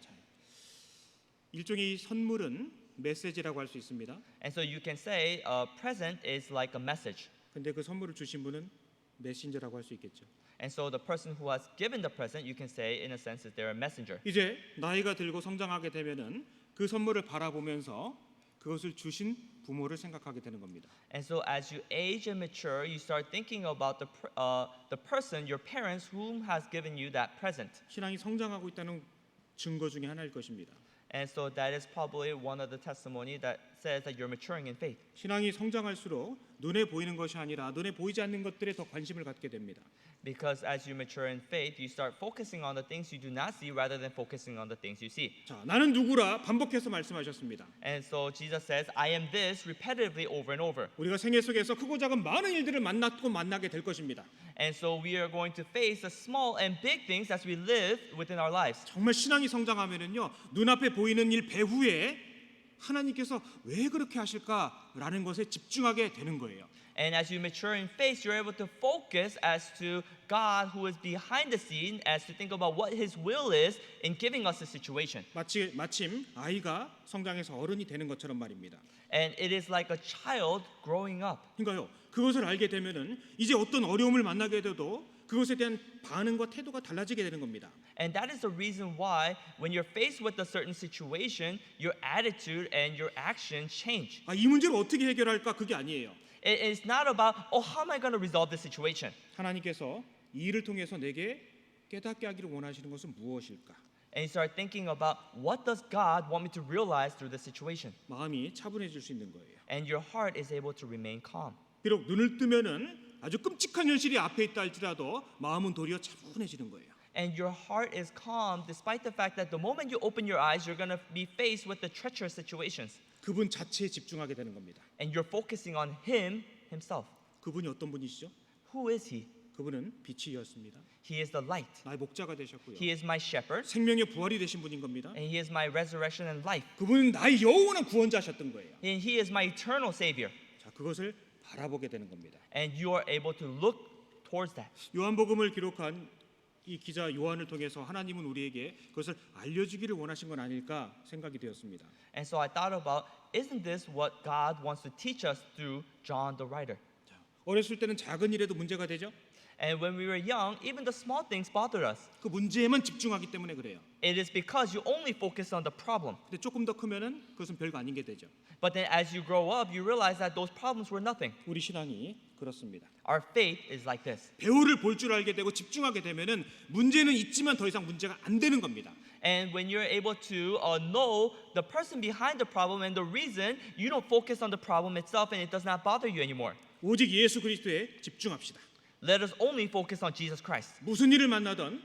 일종의 선물은 메시지라고 할 수 있습니다. And so you can say a present is like a message. 근데 그 선물을 주신 분은 메신저라고 할 수 있겠죠. And so the person who has given the present, you can say in a sense that they're a messenger. 이제 나이가 들고 성장하게 되면은 그 선물을 바라보면서 그것을 주신 부모를 생각하게 되는 겁니다. And so as you age and mature, you start thinking about the person, your parents, whom has given you that present. 신앙이 성장하고 있다는 증거 중에 하나일 것입니다. And so that is probably one of the testimony that says that you're maturing in faith. 신앙이 성장할수록 눈에 보이는 것이 아니라 눈에 보이지 않는 것들에 더 관심을 갖게 됩니다. Because as you mature in faith, you start focusing on the things you do not see rather than focusing on the things you see. 자, 나는 누구라 반복해서 말씀하셨습니다. And so Jesus says, I am this repetitively over and over. 우리가 생애 속에서 크고 작은 많은 일들을 만나게 될 것입니다. And so we are going to face the small and big things as we live within our lives. 정말 신앙이 성장하면은요 눈앞에 보이는 일 배후에 하나님께서 왜 그렇게 하실까라는 것에 집중하게 되는 거예요. And as you mature in faith, you're able to focus as to God who is behind the scene, as to think about what His will is in giving us a situation. 마침 아이가 성장해서 어른이 되는 것처럼 말입니다. And it is like a child growing up. 그러니까요 그것을 알게 되면은 이제 어떤 어려움을 만나게 돼도 그것에 대한 반응과 태도가 달라지게 되는 겁니다. And that is the reason why when you're faced with a certain situation, your attitude and your action change. 이 문제를 어떻게 해결할까 그게 아니에요. It is not about, oh, how am I going to resolve this situation? 하나님께서 이 일을 통해서 내게 깨닫게 하기를 원하시는 것은 무엇일까? And you start thinking about what does God want me to realize through this situation? 마음이 차분해질 수 있는 거예요. And your heart is able to remain calm. 비록 눈을 뜨면은 아주 끔찍한 현실이 앞에 있다 할지라도 마음은 도리어 차분해지는 거예요. And your heart is calm despite the fact that the moment you open your eyes, you're going to be faced with the treacherous situations. 그분 자체에 집중하게 되는 겁니다. And you're focusing on Him Himself. 그분이 어떤 분이시죠? Who is He? 그분은 빛이었습니다. He is the light. 나의 목자가 되셨고요. He is my shepherd. 생명의 부활이 되신 분인 겁니다. And He is my resurrection and life. 그분은 나의 영원한 구원자셨던 거예요. And He is my eternal Savior. 자, 그것을 바라보게 되는 겁니다. And you are able to look towards that. 요한복음을 기록한 이 기자 요한을 통해서 하나님은 우리에게 그것을 알려주기를 원하신 건 아닐까 생각이 되었습니다. And so I thought about isn't this what God wants to teach us through John the writer? 자, 어렸을 때는 작은 일에도 문제가 되죠. And when we were young, even the small things bothered us. 그 문제에만 집중하기 때문에 그래요. It is because you only focus on the problem. 근데 조금 더 크면은 그것은 별거 아닌 게 되죠. But then as you grow up, you realize that those problems were nothing. 우리 신앙이 그렇습니다. Our faith is like this. 배우를 볼 줄 알게 되고 집중하게 되면은 문제는 있지만 더 이상 문제가 안 되는 겁니다. And when you're able to know the person behind the problem and the reason, you don't focus on the problem itself and it does not bother you anymore. 오직 예수 그리스도에 집중합시다. Let us only focus on Jesus Christ. 무슨 일을 만나던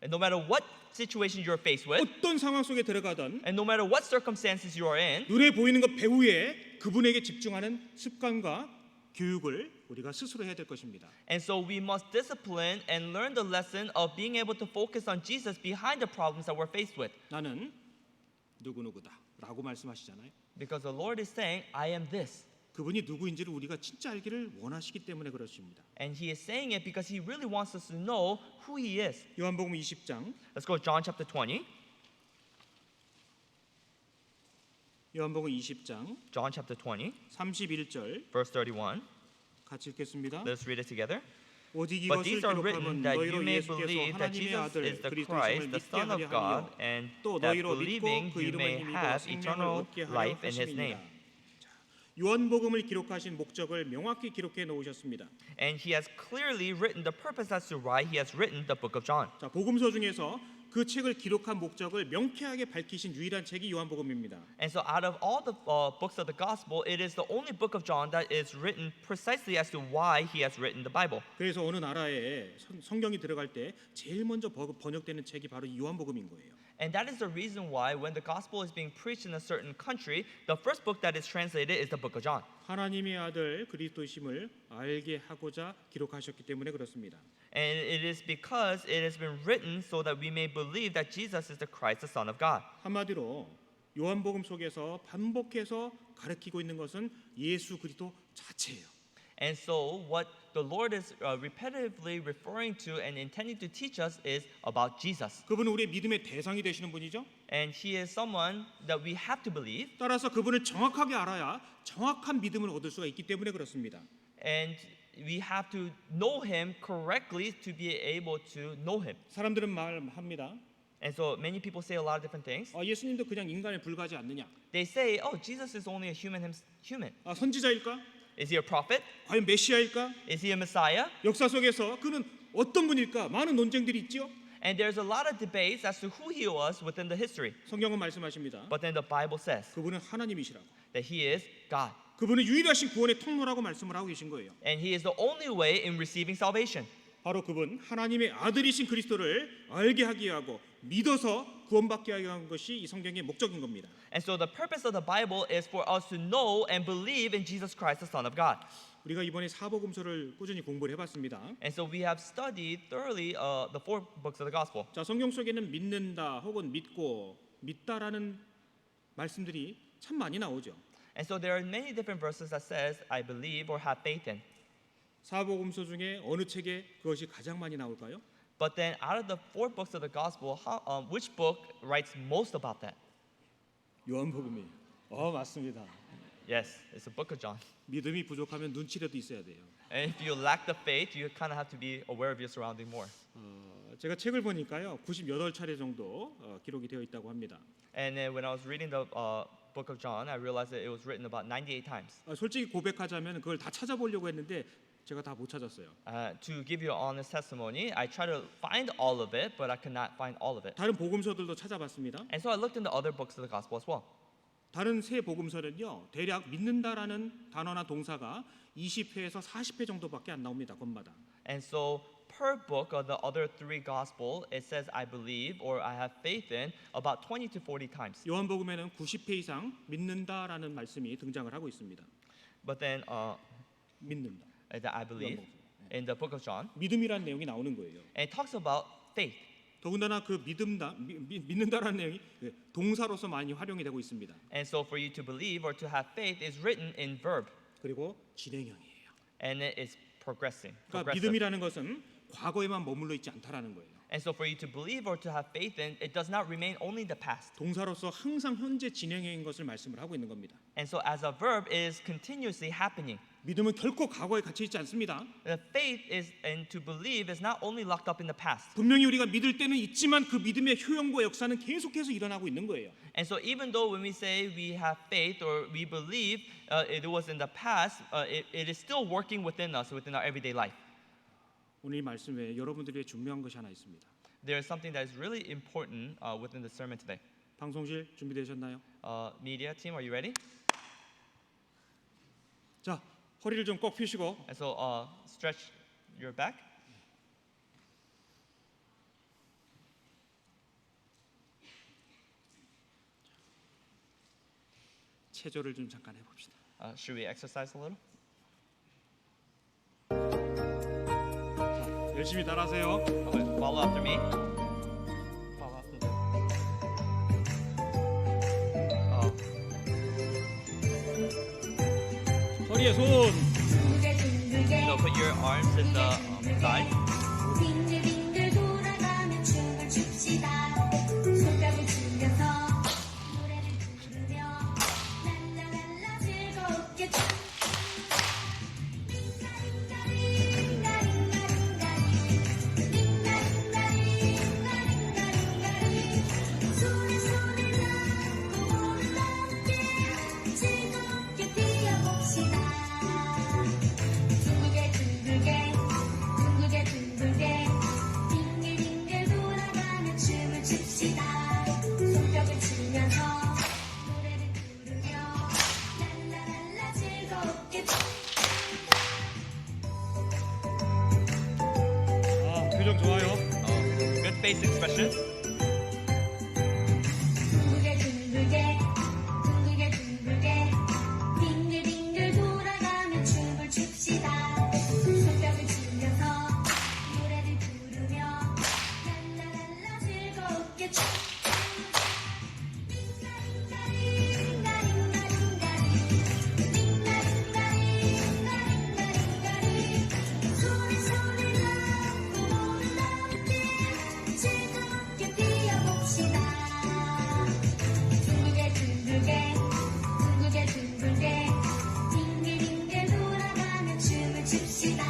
And no matter what situation you're faced with, 어떤 상황 속에 들어가던 and no matter what circumstances you are in, 눈에 보이는 것 배후에 그분에게 집중하는 습관과 교육을 우리가 스스로 해야 될 것입니다. and so we must discipline and learn the lesson of being able to focus on Jesus behind the problems that we're faced with. 나는 누구누구다라고 말씀하시잖아요. Because the Lord is saying, I am this. 그분이 누구인지를 우리가 진짜 알기를 원하시기 때문에 그렇습니다. And he is saying it because he really wants us to know who he is. 요한복음 20장 Let's go to John chapter 20. 요한복음 20장 John chapter 20, 31절 verse 31. 같이 읽겠습니다. Let's read it together. 오직 But 이것을 these are written 기록함은 that you 너희로 may 예수께서 believe that 하나님의 Jesus 아들 is the 그리스도이심을 Christ, the 믿게 Son of 하려 God, 하며 and 또 that 너희로 믿고 believing 그 you 이름을 may 힘입어 have 생명을 eternal 얻게 하려 life in His name. 하심이니라. 요한복음을 기록하신 목적을 명확히 기록해 놓으셨습니다. And He has clearly written the purpose as to why He has written the book of John. 자, 복음서 중에서 그 책을 기록한 목적을 명쾌하게 밝히신 유일한 책이 요한복음입니다. And so out of all the books of the gospel, it is the only book of John that is written precisely as to why He has written the Bible. 그래서 어느 나라에 성경이 들어갈 때 제일 먼저 번역되는 책이 바로 이 요한복음인 거예요. And that is the reason why when the gospel is being preached in a certain country, the first book that is translated is the book of John. 하나님의 아들 그리스도이심을 알게 하고자 기록하셨기 때문에 그렇습니다. And it is because it has been written so that we may believe that Jesus is the Christ, the Son of God. 한마디로 요한복음 속에서 반복해서 가르치고 있는 것은 예수 그리스도 자체예요. And so what the Lord is repetitively referring to and intending to teach us is about Jesus. 그분은 우리의 믿음의 대상이 되시는 분이죠. And He is someone that we have to believe. 따라서 그분을 정확하게 알아야 정확한 믿음을 얻을 수가 있기 때문에 그렇습니다. And we have to know Him correctly to be able to know Him. 사람들은 말합니다. And so many people say a lot of different things. 예수님도 그냥 인간에 불과하지 않느냐? They say, oh, Jesus is only a human. 선지자일까? Is He a prophet? 과연 메시아일까? Is He a Messiah? 역사 속에서 그는 어떤 분일까? 많은 논쟁들이 있지요. And there's a lot of debates as to who He was within the history. 성경은 말씀하십니다. But then the Bible says 그분은 하나님이시라고. that He is God. 그분은 유일하신 구원의 통로라고 말씀을 하고 계신 거예요. And He is the only way in receiving salvation. 바로 그분 하나님의 아들이신 그리스도를 알게 하게 하고 믿어서 구원받게 하게 한 것이 이 성경의 목적인 겁니다. And so the purpose of the Bible is for us to know and believe in Jesus Christ, the Son of God. 우리가 이번에 사복음서를 꾸준히 공부를 해봤습니다. And so we have studied thoroughly the four books of the gospel. 자, 성경 속에는 믿는다 혹은 믿고 믿다라는 말씀들이 참 많이 나오죠. And so there are many different verses that says, I believe or have faith in. 사복음서 중에 어느 책에 그것이 가장 많이 나올까요? But then out of the four books of the gospel, which book writes most about that? 요한복음이에요. 맞습니다. Yes, it's the book of John. 믿음이 부족하면 눈치라도 있어야 돼요. And if you lack the faith, you kind of have to be aware of your surrounding more. 제가 책을 보니까요, 98차례 정도 기록이 되어 있다고 합니다. And then when I was reading the book of John, I realized that it was written about 98 times. 솔직히 고백하자면 그걸 다 찾아보려고 했는데 제가 다 못 찾았어요. To give you an honest testimony, I tried to find all of it, but I could not find all of it. 다른 복음서들도 찾아봤습니다. And so I looked into other books of the gospel as well. 다른 세 복음서는요, 대략 믿는다라는 단어나 동사가 20회에서 40회 정도밖에 안 나옵니다. 건마다. And so per book of the other three gospel, it says I believe or I have faith in about 20 to 40 times. 요한복음에는 90회 이상 믿는다라는 말씀이 등장을 하고 있습니다. But then 믿는다. that I believe in the book of John, 믿음이라는 내용이 나오는 거예요. and it talks about faith. 더군다나 그 믿는다라는 내용이 동사로서 많이 활용이 되고 있습니다. And so for you to believe or to have faith is written in verb, 그리고 진행형이에요. and it is progressing. 그러니까 progressive. 믿음이라는 것은 과거에만 머물러 있지 않다라는 거예요. And so for you to believe or to have faith in, it does not remain only in the past. 동사로서 항상 현재 진행형인 것을 말씀을 하고 있는 겁니다. And so as a verb, it is continuously happening. 믿음은 결코 과거에 갇혀 있지 않습니다. The faith is and to believe is not only locked up in the past. 분명히 우리가 믿을 때는 있지만 그 믿음의 효용과 역사는 계속해서 일어나고 있는 거예요. And so even though when we say we have faith or we believe it was in the past, it is still working within us, within our everyday life. 오늘 이 말씀에 여러분들이 중요한 것이 하나 있습니다. There is something that is really important within the sermon today. 방송실 준비되셨나요? Media team, are you ready? 자, 허리를 좀 꼭 펴시고 And so stretch your back. 체조를 좀 잠깐 해봅시다. Should we exercise a little? 열심히 따라하세요. Okay, follow after me. Follow after me. 허리에 손. So put your arms in the side. 빙글빙글 돌아가며 춤을 춥시다. 손뼉을 치면서 노래를 부르며 랄라랄라 즐겁게 손에 손을 잡고 함께 즐겁게 뛰어봅시다. 둥글게 둥글게 둥글게 둥글게 빙글빙글 돌아가며 춤을 춥시다. 손뼉을 치면서 노래를 부르며 랄라랄라 즐겁게 표정 좋아요. Good face expression. 둥글게 둥글게 둥글게 둥글게 빙글빙글 돌아가며 춤을 춥시다. 손뼉을 치면서 노래를 부르며 랄라랄라 즐겁게 손에 손을 잡고 함께 즐겁게 뛰어봅시다. 둥글게 둥글게 둥글게 둥글게 빙글빙글 돌아가며 춤을 춥시다.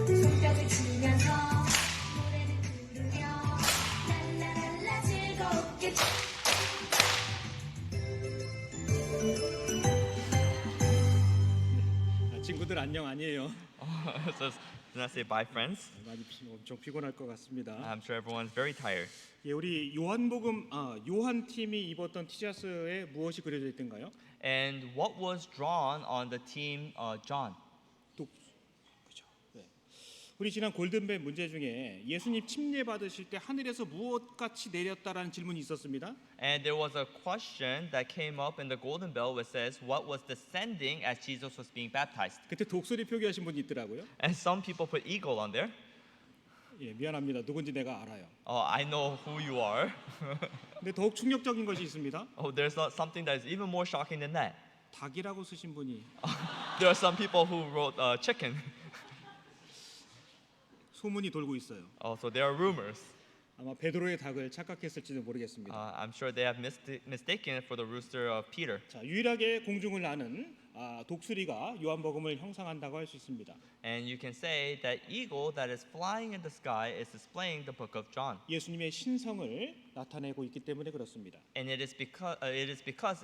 손뼉을 치면서 노래를 부르며 랄라랄라 즐겁게 친구들 안녕 아니에요. So do not say bye, friends. 많이 엄청 피곤할 것 같습니다. I'm sure everyone's very tired. 예, 우리 요한복음 요한 팀이 입었던 티셔츠에 무엇이 그려져 있던가요? And what was drawn on the team John? 그죠. 네. 우리 지난 골든벨 문제 중에 예수님 침례 받으실 때 하늘에서 무엇 같이 내렸다라는 질문이 있었습니다. And there was a question that came up in the Golden Bell which says, what was descending as Jesus was being baptized? 그때 독수리 표기하신 분이 있더라고요. And some people put eagle on there. 예, 미안합니다. 누군지 내가 알아요. I know who you are. 근데 더욱 충격적인 것이 있습니다. There's something that is even more shocking than that. 닭이라고 쓰신 분이 There are some people who wrote chicken. 소문이 돌고 있어요. So there are rumors. 아마 베드로의 닭을 착각했을지도 모르겠습니다. I'm sure they have mistaken it for the rooster of Peter. 자, 유일하게 공중을 나는 독수리가 요한복음을 형상한다고 할 수 있습니다. And you can say that eagle that is flying in the sky is displaying the book of John. 예수님의 신성을 나타내고 있기 때문에 그렇습니다. And it is because it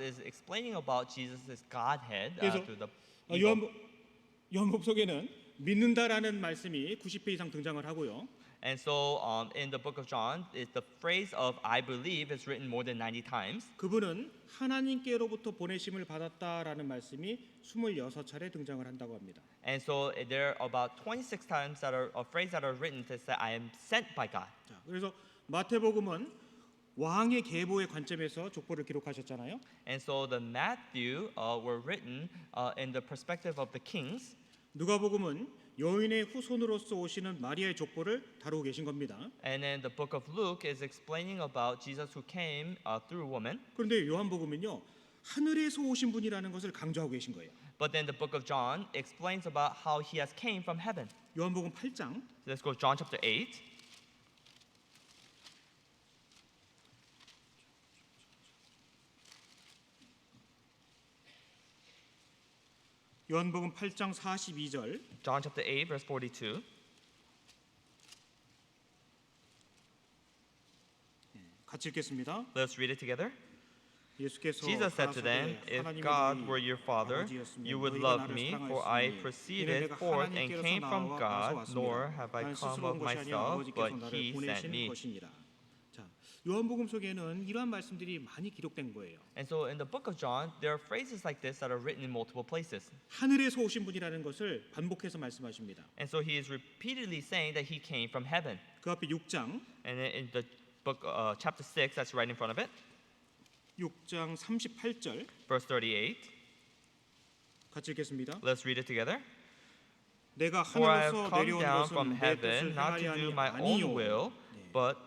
is explaining about Jesus' Godhead 그래서 through the eagle. 요한복음 속에는 믿는다라는 말씀이 90회 이상 등장을 하고요. And so in the book of John, the phrase of I believe is written more than 90 times. 그분은 하나님께로부터 보내심을 받았다라는 말씀이 26차례 등장을 한다고 합니다. And so there are about 26 times that are a phrase that are written to say I am sent by God. 자, 그래서 마태복음은 왕의 계보의 관점에서 족보를 기록하셨잖아요. And so the Matthew were written in the perspective of the kings. 누가복음은 여인의 후손으로서 오시는 마리아의 족보를 다루고 계신 겁니다. And then the book of Luke is explaining about Jesus who came through woman. 그런데 요한복음은요, 하늘에서 오신 분이라는 것을 강조하고 계신 거예요. But then the book of John explains about how he has came from heaven. 요한복음 8장 So let's go to John chapter 8. 요한복음 8장 42절 John chapter 8, verse 42. 같이 읽겠습니다. Let's read it together. 예수께서 Jesus said to them, 가라사대 If 하나님의 God 너희 were your father, 아버지였으면 you would 너희가 love 나를 me, for I 사랑하였으니 proceeded 이는 내가 forth and 하나님께로서 came from 나와 God, 왔습니다. nor have I 나는 come 스스로 온 of 것이 아니라 myself, 아버지께서 but 나를 He sent 보내신 me. 것이니라. 자, 요한복음 속에는 이러한 말씀들이 많이 기록된 거예요. And so in the book of John, there are phrases like this that are written in multiple places. 하늘에서 오신 분이라는 것을 반복해서 말씀하십니다. And so he is repeatedly saying that he came from heaven. 그 앞에 6장 And then in the book, chapter 6, that's right in front of it, 6장 38절 verse 38. 같이 읽겠습니다. Let's read it together. 내가 For I have 하늘에서 come 내려온 down 것은 from 내 뜻을 heaven not to 행하려 do 함이 my own 아니요. will, but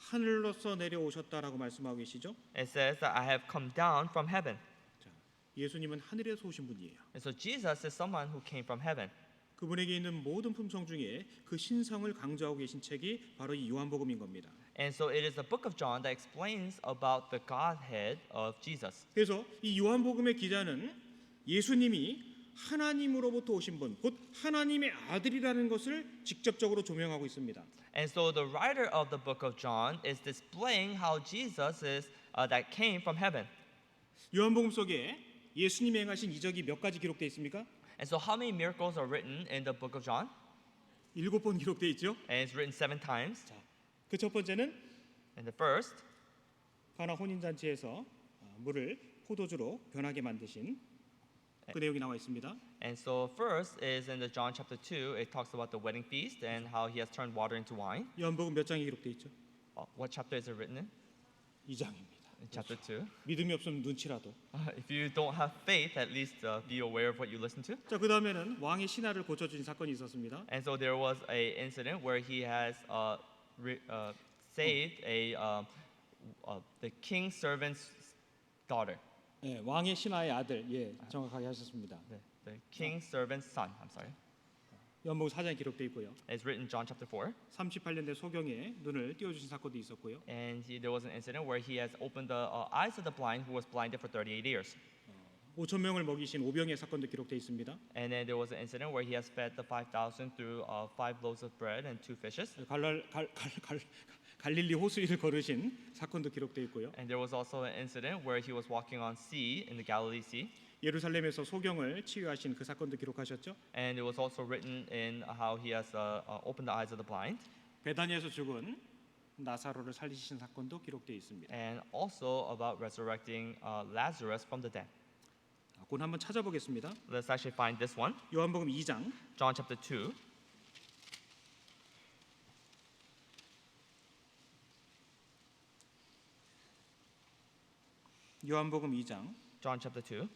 하늘로서 내려오셨다라고 말씀하고 계시죠? it says that I have come down from heaven. 자, 예수님은 하늘에서 오신 분이에요. And so Jesus is someone who came from heaven. 그분에게 있는 모든 품성 중에 그 신성을 강조하고 계신 책이 바로 이 요한복음인 겁니다. And so it is the book of John that explains about the Godhead of Jesus. 그래서 이 요한복음의 기자는 예수님이 하나님으로부터 오신 분, 곧 하나님의 아들이라는 것을 직접적으로 조명하고 있습니다. And so the writer of the book of John is displaying how Jesus is that came from heaven. 요한복음 속에 예수님이 행하신 이적이 몇 가지 기록되어 있습니까? And so how many miracles are written in the book of John? 7번 기록되어 있죠. And it's written 7 times. 그 첫 번째는 And the first 가나 혼인잔치에서 물을 포도주로 변하게 만드신 그 내용이 나와 있습니다. And so first is in the John chapter 2, it talks about the wedding feast and how he has turned water into wine. 요한복음 몇 장에 기록되어 있죠? What chapter is it written in? 2장입니다. In chapter 2. 믿음이 없으면 눈치라도. If you don't have faith, at least be aware of what you listen to. 자, 그 다음에는 왕의 신하를 고쳐주신 사건이 있었습니다. And so there was a incident where he has saved the king's servant's daughter. 예, 왕의 신하의 아들, 예, 정확하게 하셨습니다. The king's servant's son. I'm sorry. 요한복음 4장에 기록되어 있고요. It's written in John chapter 4. 38년대 소경에 눈을 띄워주신 사건도 있었고요. And there was an incident where he has opened the eyes of the blind who was blinded for 38 years. 5천 명을 먹이신 오병의 사건도 기록되어 있습니다. And then there was an incident where he has fed the 5,000 through 5 loaves of bread and 2 fishes. 갈릴리 호수위를 걸으신 사건도 기록되어 있고요. And there was also an incident where he was walking on sea in the Galilee Sea. 예루살렘에서 소경을 치유하신 그 사건도 기록하셨죠. And it was also written in how he has opened the eyes of the blind. 베다니에서 죽은 나사로를 살리신 사건도 기록되어 있습니다. And also about resurrecting Lazarus from the dead. 그건 한번 찾아보겠습니다. Let's actually find this one. 요한복음 2장 John chapter 2. 요한복음 2장 John chapter 2,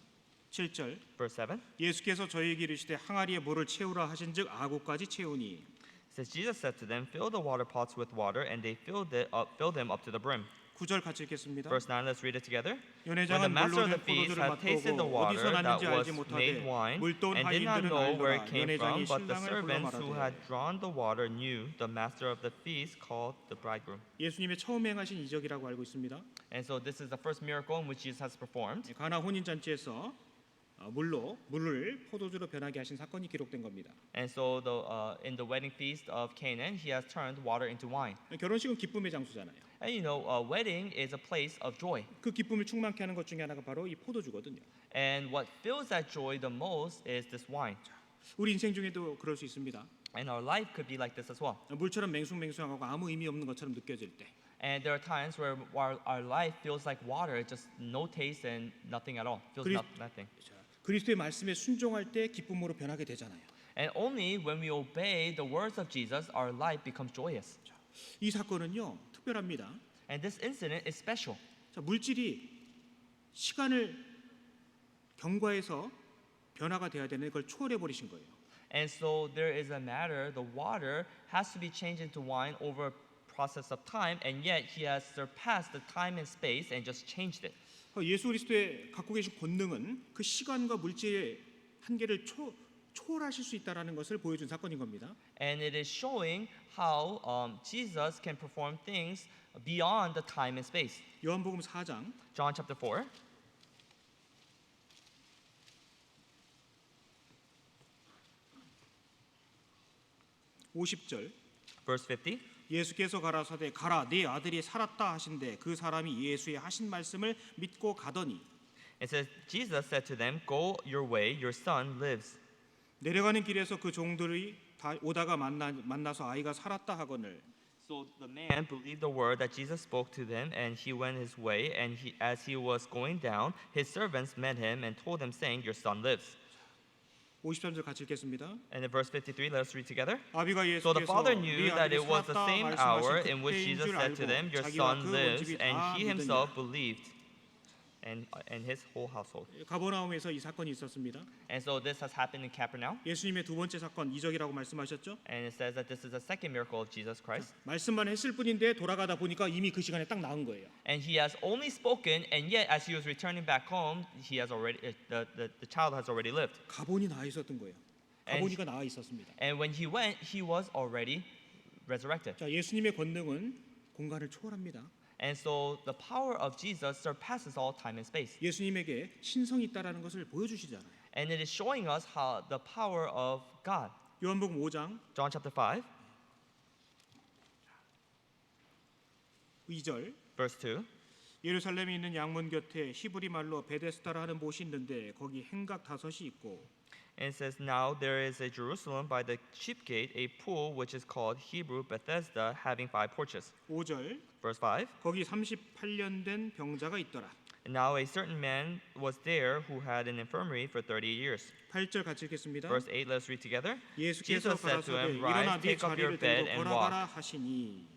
7절 verse 7. 예수께서 저희에게 이르시되 항아리에 물을 채우라 하신즉 아구까지 채우니 It says, Jesus said to them, Fill the water pots with water, and they filled them up to the brim. 9절 같이 읽겠습니다. Verse 9, let's read it together. When the 연회장은 master 물로 of the 된 feast 포도주를 had tasted the 맛보고 water 어디서 that 났는지 was 알지 made 못하되 wine, 물돈 and did not 하인들은 know where it 알더라. came from, 연회장이 but the 신랑을 불러 servants who had 말하되 drawn the water knew the master of the feast called the bridegroom. 예수님의 처음 행하신 이적이라고 알고 있습니다. And so this is the first miracle in which Jesus has performed. 가나 혼인잔치에서 물을 포도주로 변하게 하신 사건이 기록된 겁니다. And so in the wedding feast of Canaan, he has turned water into wine. 결혼식은 기쁨의 장소잖아요. And you know, a wedding is a place of joy. 그 기쁨을 충만케 하는 것 중에 하나가 바로 이 포도주거든요. And what fills that joy the most is this wine. 우리 인생 중에도 그럴 수 있습니다. And our life could be like this as well. 물처럼 맹숭맹숭하고 아무 의미 없는 것처럼 느껴질 때 And there are times where our life feels like water, just no taste and nothing at all. Feels nothing. 그리스도의 말씀에 순종할 때 기쁨으로 변하게 되잖아요. And only when we obey the words of Jesus, our life becomes joyous. 이 사건은요 특별합니다. And this incident is special. 자, 물질이 시간을 경과해서 변화가 돼야 되는 걸 초월해 버리신 거예요. And so there is a matter, the water has to be changed into wine over a process of time, and yet he has surpassed the time and space and just changed it. 예수 그리스도의 갖고 계신 권능은 그 시간과 물질의 한계를 초월하실 수 있다라는 것을 보여준 사건인 겁니다. And it is showing how Jesus can perform things beyond the time and space. 요한복음 4장 John chapter 4, 50절 verse 50. 예수께서 가라사대 가라 네 아들이 살았다 하신대 그 사람이 예수의 하신 말씀을 믿고 가더니 It says, Jesus said to them, Go your way, your son lives. 내려가는 길에서 그 종들이 다 오다가 만나서 아이가 살았다 하거늘 So the man believed the word that Jesus spoke to them, and he went his way. And as he was going down, his servants met him and told him, saying, Your son lives. 53절 같이 읽겠습니다. And in verse 53, let us read together. 아비가 So the 예수께서 father 네 knew that 아들이 it was the 살았다 same hour 말씀하신 in which 그때인 Jesus 줄 said to 알고 them, Your 자기와 son 그 온 lives, 집이 and 다 he 믿으니라. himself believed, and his whole household. 가버나움에서 이 사건이 있었습니다. And so this has happened in Capernaum, 예수님의 두 번째 사건 이적이라고 말씀하셨죠. and it says that this is the second miracle of Jesus Christ. 말씀만 했을 뿐인데 돌아가다 보니까 이미 그 시간에 딱 나온 거예요. And he has only spoken, and yet as he was returning back home, he has already the child has already lived. 가본이 나와 있었던 거예요. 가본이가 나와 있었습니다. And when he went, he was already resurrected. 자, 예수님의 권능은 공간을 초월합니다. And so the power of Jesus surpasses all time and space. 예수님에게 신성이 있다라는 것을 보여주시잖아요. And it is showing us how the power of God. 요한복음 5장 John chapter 5, 2절 verse 2. 예루살렘에 있는 양문 곁에 히브리 말로 베데스다라 하는 못이 있는데 거기 행각 5이 있고 And it says, Now there is a Jerusalem by the sheep gate, a pool which is called Hebrew Bethesda, having 5 porches. 5절 Verse 5. 거기 38년 된 병자가 있더라. And now a certain man was there who had an infirmary for 30 years. 8절 같이 읽겠습니다. Verse 8, let's read together. 예수께서 Jesus said to 가라사대 him, 일어나 Rise, 네 take up your 자리를 bed 들고 and 걸어가라 walk. 하시니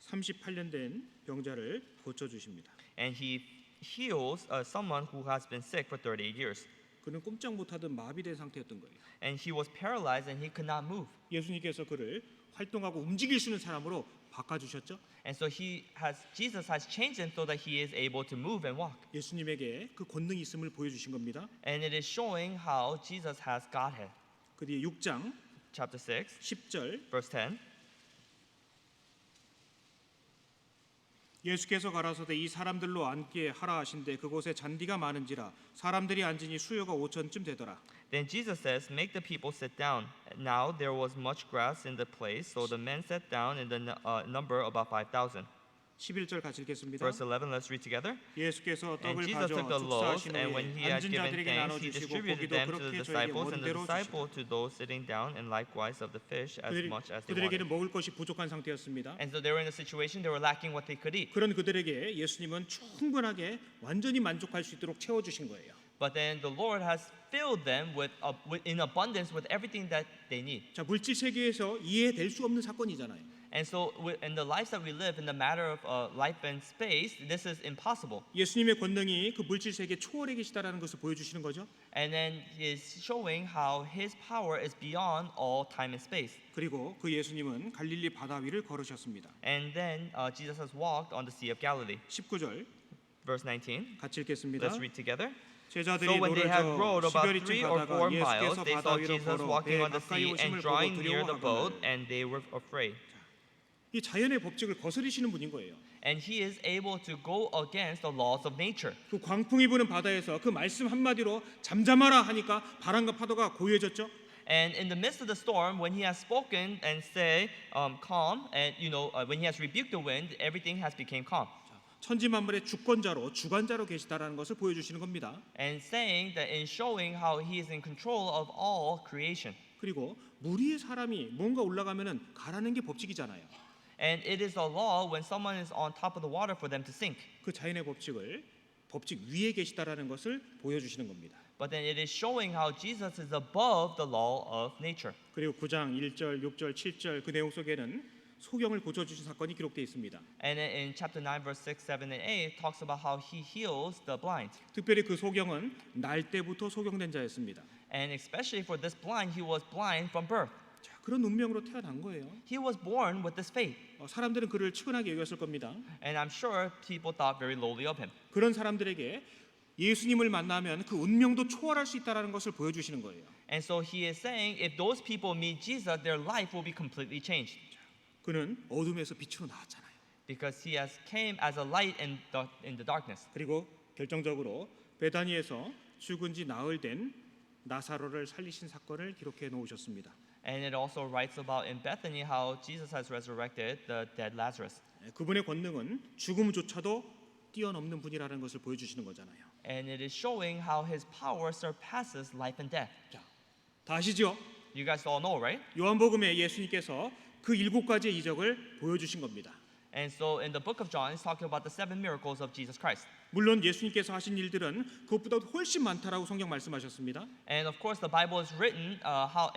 38년 된 병자를 고쳐 주십니다. And he heals someone who has been sick for 38 years. 그는 꼼짝 못하던 마비된 상태였던 거예요. And he was paralyzed and he could not move. 예수님께서 그를 활동하고 움직일 수 있는 사람으로 바꿔 주셨죠. And so Jesus has changed him so that he is able to move and walk. 예수님에게 그 권능이 있음을 보여주신 겁니다. And it is showing how Jesus has Godhead. 그 뒤에 6장 Chapter 6, 10절 verse 10. 예수께서 가라사대 이 사람들로 앉게 하라 하신대 그곳에 잔디가 많은지라 사람들이 앉으니 수요가 5천쯤 되더라. Then Jesus says, Make the people sit down. Now there was much grass in the place, so the men sat down in the number about 5,000. 11절 같이 읽겠습니다. Verse 11, let's read together. 예수께서 And 떡을 Jesus took the 가져 loaves, 축사하신 and when 후에 he had 앉은 given 자들에게 thanks, he 나눠주시고 distributed 고기도 them to 그렇게 the 저에게 disciples, and the 원대로 disciple 주시고 to those sitting down, and likewise of the fish as much as they 그들에게는 wanted. 먹을 것이 부족한 상태였습니다. And so they were in a situation they were lacking what they could eat. 그런 그들에게 예수님은 충분하게 완전히 만족할 수 있도록 채워주신 거예요. But then the Lord has filled them in abundance with everything that they need. 자, 물질 세계에서 이해될 수 없는 사건이잖아요. And so in the lives that we live, in the matter of life and space, this is impossible. 예수님의 권능이 그 물질 세계 초월해 계시다라는 것을 보여주시는 거죠. And then he is showing how his power is beyond all time and space. 그리고 그 예수님은 갈릴리 바다 위를 걸으셨습니다. And then Jesus has walked on the Sea of Galilee. 19절 Verse 19. 같이 읽겠습니다. Let's read together. 제자들이 So when they had rowed 노를 저 about 3 시베리쯤 or 4 가다가 miles, 예수께서 they 바다 saw 위로 Jesus 걸어 walking 배 on the 가까이 sea 오심을 and 보고 drawing near the boat, 두려워하거늘 and they were afraid. 이 자연의 법칙을 거스르시는 분인 거예요. And he is able to go against the laws of nature. 그 광풍이 부는 바다에서 그 말씀 한마디로 잠잠하라 하니까 바람과 파도가 고요해졌죠. And in the midst of the storm, when he has spoken and say, calm, and when he has rebuked the wind, everything has become calm. 천지 만물의 주권자로 주관자로 계시다라는 것을 보여주시는 겁니다. And saying that in showing how he is in control of all creation. 그리고 물 위에 사람이 뭔가 올라가면은 가라는 게 법칙이잖아요. And it is a law when someone is on top of the water for them to sink. 그 자연의 법칙을 법칙 위에 계시다라는 것을 보여주시는 겁니다. But then it is showing how Jesus is above the law of nature. 그리고 9장 1절, 6절, 7절 그 내용 속에는 소경을 고쳐주신 사건이 기록되어 있습니다. And in chapter 9, verse 6, 7, and 8, it talks about how he heals the blind. 특별히 그 소경은 날 때부터 소경된 자였습니다. And especially for this blind, he was blind from birth. 자, 그런 운명으로 태어난 거예요. He was born with this fate. 사람들은 그를 측은하게 여겼을 겁니다. And I'm sure people thought very lowly of him. 그런 사람들에게 예수님을 만나면 그 운명도 초월할 수 있다는 것을 보여주시는 거예요. And so he is saying if those people meet Jesus, their life will be completely changed. 그는 어둠에서 빛으로 나왔잖아요. Because he has came as a light in the darkness. 그리고 결정적으로 베다니에서 죽은 지 나흘 된 나사로를 살리신 사건을 기록해 놓으셨습니다. And it also writes about in Bethany how Jesus has resurrected the dead Lazarus. 그분의 권능은 죽음조차도 뛰어넘는 분이라는 것을 보여주시는 거잖아요. And it is showing how his power surpasses life and death. 자, 다 아시죠? You guys all know, right? 요한복음에 예수님께서 그 7가지의 이적을 보여주신 겁니다. And so in the book of John, it's talking about the 7 miracles of Jesus Christ. 물론 예수님께서 하신 일들은 그것보다 훨씬 많다라고 성경 말씀하셨습니다. And of course, the Bible is written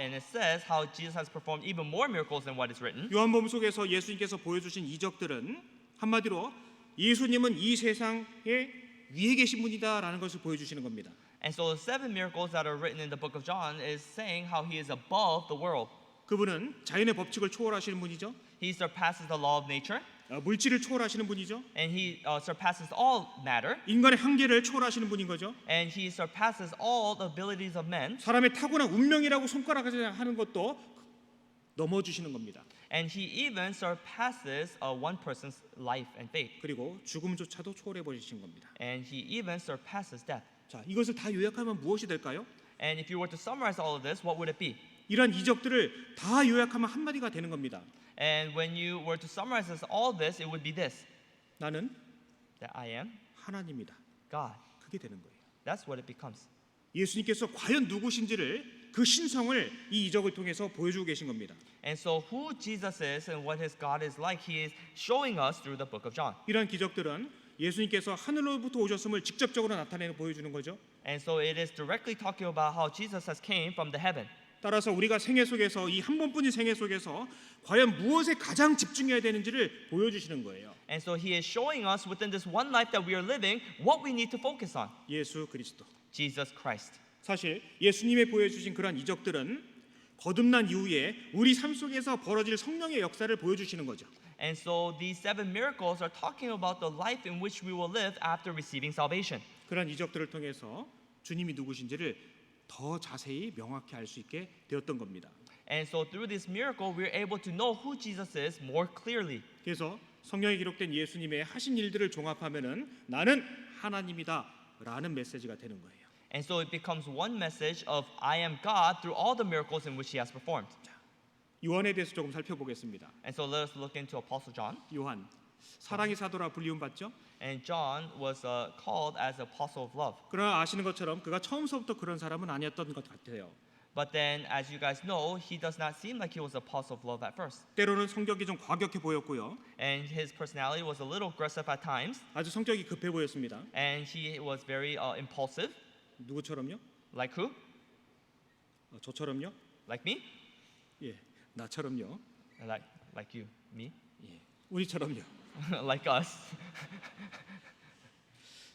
and it says how Jesus has performed even more miracles than what is written. 요한복음 속에서 예수님께서 보여주신 이적들은 한마디로 예수님은 이 세상의 위에 계신 분이다라는 것을 보여주시는 겁니다. And so the 7 miracles that are written in the book of John is saying how he is above the world. 그분은 자연의 법칙을 초월하시는 분이죠. He surpasses the law of nature, 물질을 초월하시는 분이죠. and he surpasses all matter, 인간의 한계를 초월하시는 분인 거죠. and he surpasses all the abilities of men, 사람의 타고난 운명이라고 손가락질 하는 것도 넘어주시는 겁니다. and he even surpasses one person's life and fate, 그리고 죽음조차도 초월해 버리신 겁니다. and he even surpasses death. 자, 이것을 다 요약하면 무엇이 될까요? And if you were to summarize all of this, what would it be? 이러한 이적들을 다 요약하면 한마디가 되는 겁니다. And when you were to summarize all this, it would be this: 나는 that I am 하나님이다. God. 그게 되는 거예요. That's what it becomes. 예수님께서 과연 누구신지를 그 신성을 이 이적을 통해서 보여주고 계신 겁니다. And so who Jesus is and what his God is like, he is showing us through the book of John. 이러한 기적들은 예수님께서 하늘로부터 오셨음을 직접적으로 나타내는 보여주는 거죠. And so it is directly talking about how Jesus has came from the heaven. 따라서 우리가 생애 속에서 이 한 번뿐인 생애 속에서 과연 무엇에 가장 집중해야 되는지를 보여주시는 거예요. And so he is showing us within this one life that we are living what we need to focus on. 예수 그리스도. Jesus Christ. 사실 예수님의 보여주신 그러한 이적들은 거듭난 이후에 우리 삶 속에서 벌어질 성령의 역사를 보여주시는 거죠. And so these 7 miracles are talking about the life in which we will live after receiving salvation. 그러한 이적들을 통해서 주님이 누구신지를 더 자세히 명확히 알 수 있게 되었던 겁니다. And so through this miracle, we're able to know who Jesus is more clearly. 그래서 성경에 기록된 예수님의 하신 일들을 종합하면은 나는 하나님이다라는 메시지가 되는 거예요. And so it becomes one message of I am God through all the miracles in which he has performed. 요한에 대해서 조금 살펴보겠습니다. And so let us look into Apostle John. 요한 사랑의 사도라 불리움 받죠? And John was called as apostle of love. 그러나 아시는 것처럼 그가 처음서부터 그런 사람은 아니었던 것 같아요. But then, as you guys know, he does not seem like he was apostle of love at first. 때로는 성격이 좀 과격해 보였고요. And his personality was a little aggressive at times. 아주 성격이 급해 보였습니다. And he was very impulsive. 누구처럼요? Like who? 저처럼요? Like me? 예, 나처럼요. Like you? Me? 예, 우리처럼요. Like us.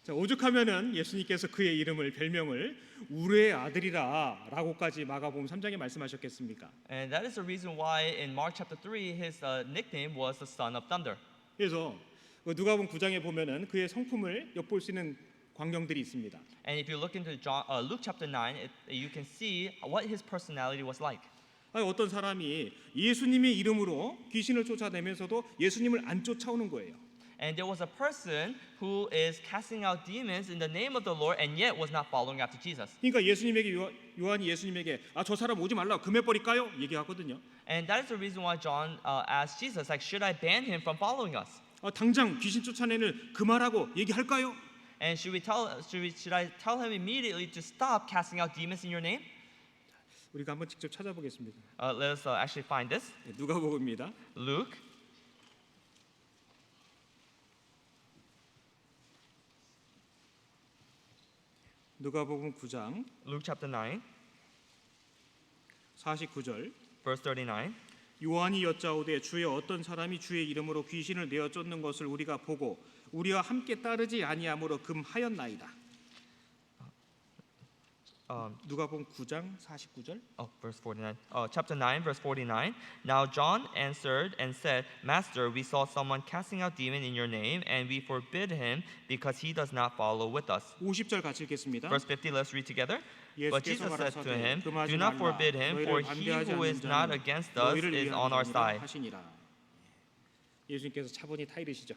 자, 오죽하면은 예수님께서 그의 이름을 별명을 우레의 아들이라라고까지 마가복음 3장에 말씀하셨겠습니까? And that is the reason why in Mark chapter 3 his nickname was the son of thunder. 그래서 누가복음 9장에 보면은 그의 성품을 엿볼 수 있는 광경들이 있습니다. And if you look into Luke chapter 9, you can see what his personality was like. 어떤 사람이 예수님의 이름으로 귀신을 쫓아내면서도 예수님을 안 쫓아오는 거예요. And there was a person who is casting out demons in the name of the Lord and yet was not following after Jesus. 그러니까 예수님에게 요한이 예수님에게 저 사람 오지 말라고 금해 버릴까요? 얘기하거든요. And that is the reason why John asked Jesus, like, should I ban him from following us? 당장 귀신 쫓아내는 그만하고 얘기할까요? And should I tell him immediately to stop casting out demons in your name? 우리가 한번 직접 찾아보겠습니다. Let us actually find this. 누가복음입니다. Luke. 누가복음 9장 Luke chapter 9, 49절 verse 39. 요한이 여짜오되 주의 어떤 사람이 주의 이름으로 귀신을 내어 쫓는 것을 우리가 보고 우리와 함께 따르지 아니함으로 금하였나이다. 누가복음 9장 49절. Verse 49. Chapter 9, verse 49. Now John answered and said, Master, we saw someone casting out demon in your name, and we forbid him because he does not follow with us. 50절 같이 읽겠습니다. Verse 50, let's read together. But 예수께서 Jesus said to 가라사대 him, 금하지 Do not 말라. forbid him, for 너희를 he 반대하지 who is 않는 not 자는 against us 너희를 is 위하는 on our 자니라 side. 하시니라. 예수님께서 차분히 타이르시죠.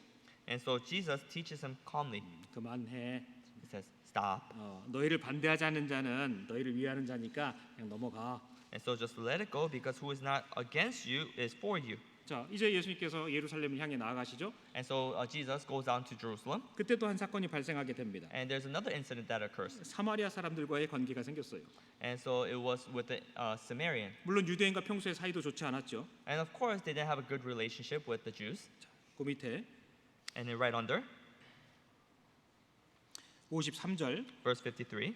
And so Jesus teaches him calmly. 그만해. He says, Stop. 너희를 반대하지 않는 자는 너희를 위하는 자니까 그냥 넘어가. And so just let it go, because who is not against you is for you. 자, 이제 예수님께서 예루살렘을 향해 나아가시죠. And so Jesus goes down to Jerusalem, 그때 또 한 사건이 발생하게 됩니다. and there's another incident that occurs. 사마리아 사람들과의 관계가 생겼어요. And so it was with the Samaritan. 물론 유대인과 평소에 사이도 좋지 않았죠. And of course, they didn't have a good relationship with the Jews. 그 밑에 And then right under, 53절 verse 53,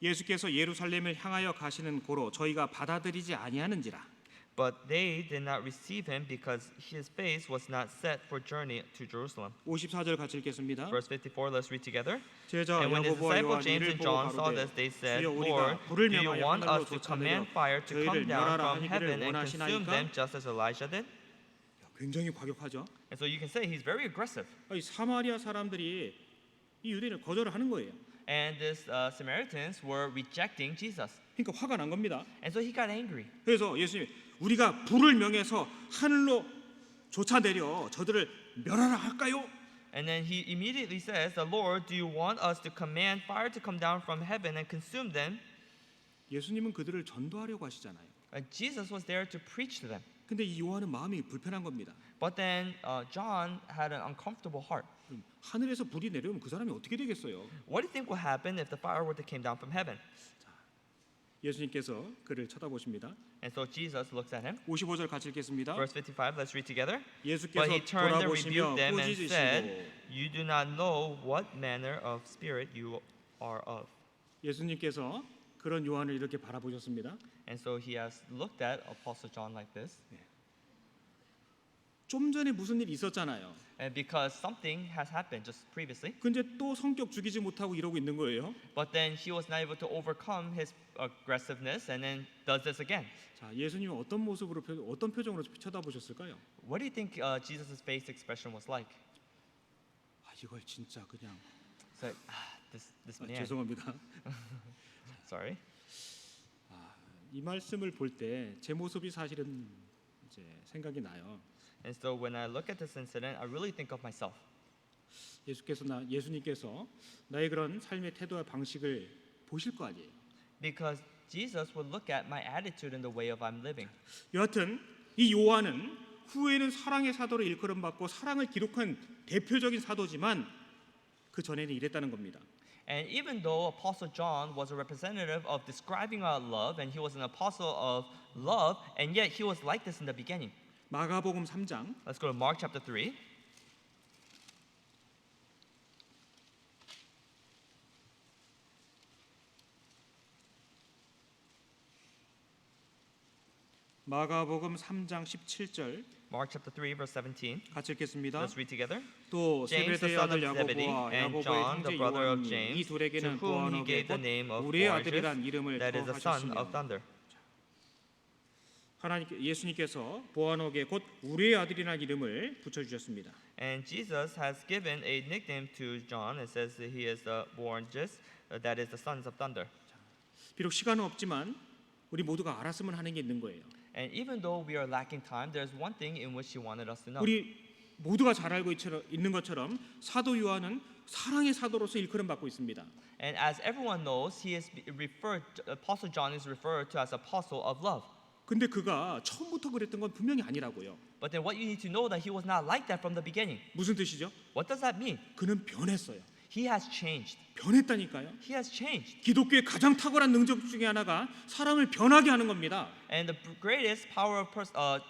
예수께서 예루살렘을 향하여 가시는 고로 저희가 받아들이지 아니하는지라. but they did not receive him because his face was not set for journey to Jerusalem. 54절 같이 읽겠습니다. Verse 54, let's read together. 제자 And when his 야고보와 disciples 요한 James 이를 and 보고 John saw this, 가로되 they said, 주여 Lord, 우리가 불을 do you 명하여 want 하늘로 us to 쫓아내려 command fire to 저희를 come down 멸하라 from heaven 하기를 and consume 원하시나이까? them just as Elijah did? 굉장히 과격하죠. And so you can say he's very aggressive. 아니, 사마리아 사람들이 이 유대인을 거절을 하는 거예요. And these Samaritans were rejecting Jesus. 그러니까 화가 난 겁니다. And so he got angry. 그래서 예수님 우리가 불을 명해서 하늘로 쫓아내려 저들을 멸하라 할까요? And then he immediately says, the Lord, do you want us to command fire to come down from heaven and consume them? 예수님은 그들을 전도하려고 하시잖아요. Jesus was there to preach to them. 근데 이 요한은 마음이 불편한 겁니다. But then John had an uncomfortable heart. 하늘에서 불이 내려오면 그 사람이 어떻게 되겠어요? What do you think will happen if the fire were to came down from heaven? 예수님께서 그를 쳐다보십니다. And so Jesus looks at him. 55절 같이 읽겠습니다. Verse 55, let's read together. But 예수께서 he turned and 돌아보시며 rebuked them and said, 꾸짖으시고 You do not know what manner of spirit you are of. 예수님께서 그런 요한을 이렇게 바라보셨습니다. And so he has looked at Apostle John like this. 좀 전에 무슨 일이 있었잖아요. And because something has happened just previously, 근데 또 성격 죽이지 못하고 이러고 있는 거예요. but then he was not able to overcome his aggressiveness and then does this again. 자, 예수님은 어떤 모습으로 어떤 표정으로 쳐다보셨을까요? What do you think Jesus' face expression was like? 아, 이걸 진짜 그냥 So, this man. 죄송합니다. Sorry. 이 말씀을 볼 때 제 모습이 사실은 이제 생각이 나요. And so when I look at this incident, I really think of myself. 예수님께서 나의 그런 삶의 태도와 방식을 보실 거 아니에요. Because Jesus would look at my attitude and the way of I'm living. 여하튼 이 요한은 후에는 사랑의 사도로 일컬음받고 사랑을 기록한 대표적인 사도지만 그 전에는 이랬다는 겁니다. And even though Apostle John was a representative of describing our love, and he was an apostle of love, and yet he was like this in the beginning. 마가복음 3장 Let's go to Mark chapter 3. 마가복음 3장 17절 Mark chapter 3, verse 17. 같이 읽겠습니다. Let's read together. 또 James, the 세베대의 son 아들 of Zebedee, 야고보와 and 야고보의 John, 형제 the brother of 요한이 이 James, to 둘에게는 whom he 보아노게 gave the 곧 name of 우리의 아들이란 이름을 Boanerges, that is the son of 거하셨으며 thunder. 예수님께서 보아노게 곧 우리의 아들이란 이름을 붙여주셨습니다. And Jesus has given a nickname to John. It says that he is the Boanerges, that is the sons of thunder. 비록 시간은 없지만 우리 모두가 알았으면 하는 게 있는 거예요. And even though we are lacking time, there's one thing in which he wanted us to know. 우리 모두가 잘 알고 있는 것처럼 사도 요한은 사랑의 사도로서 일컬음받고 있습니다. And as everyone knows, he is referred. Apostle John is referred to as apostle of love. 근데 그가 처음부터 그랬던 건 분명히 아니라고요. But then what you need to know that he was not like that from the beginning. 무슨 뜻이죠? What does that mean? 그는 변했어요. He has changed. 변했다니까요. He has changed. 기독교의 가장 탁월한 능력 중에 하나가 사람을 변하게 하는 겁니다. And the greatest power of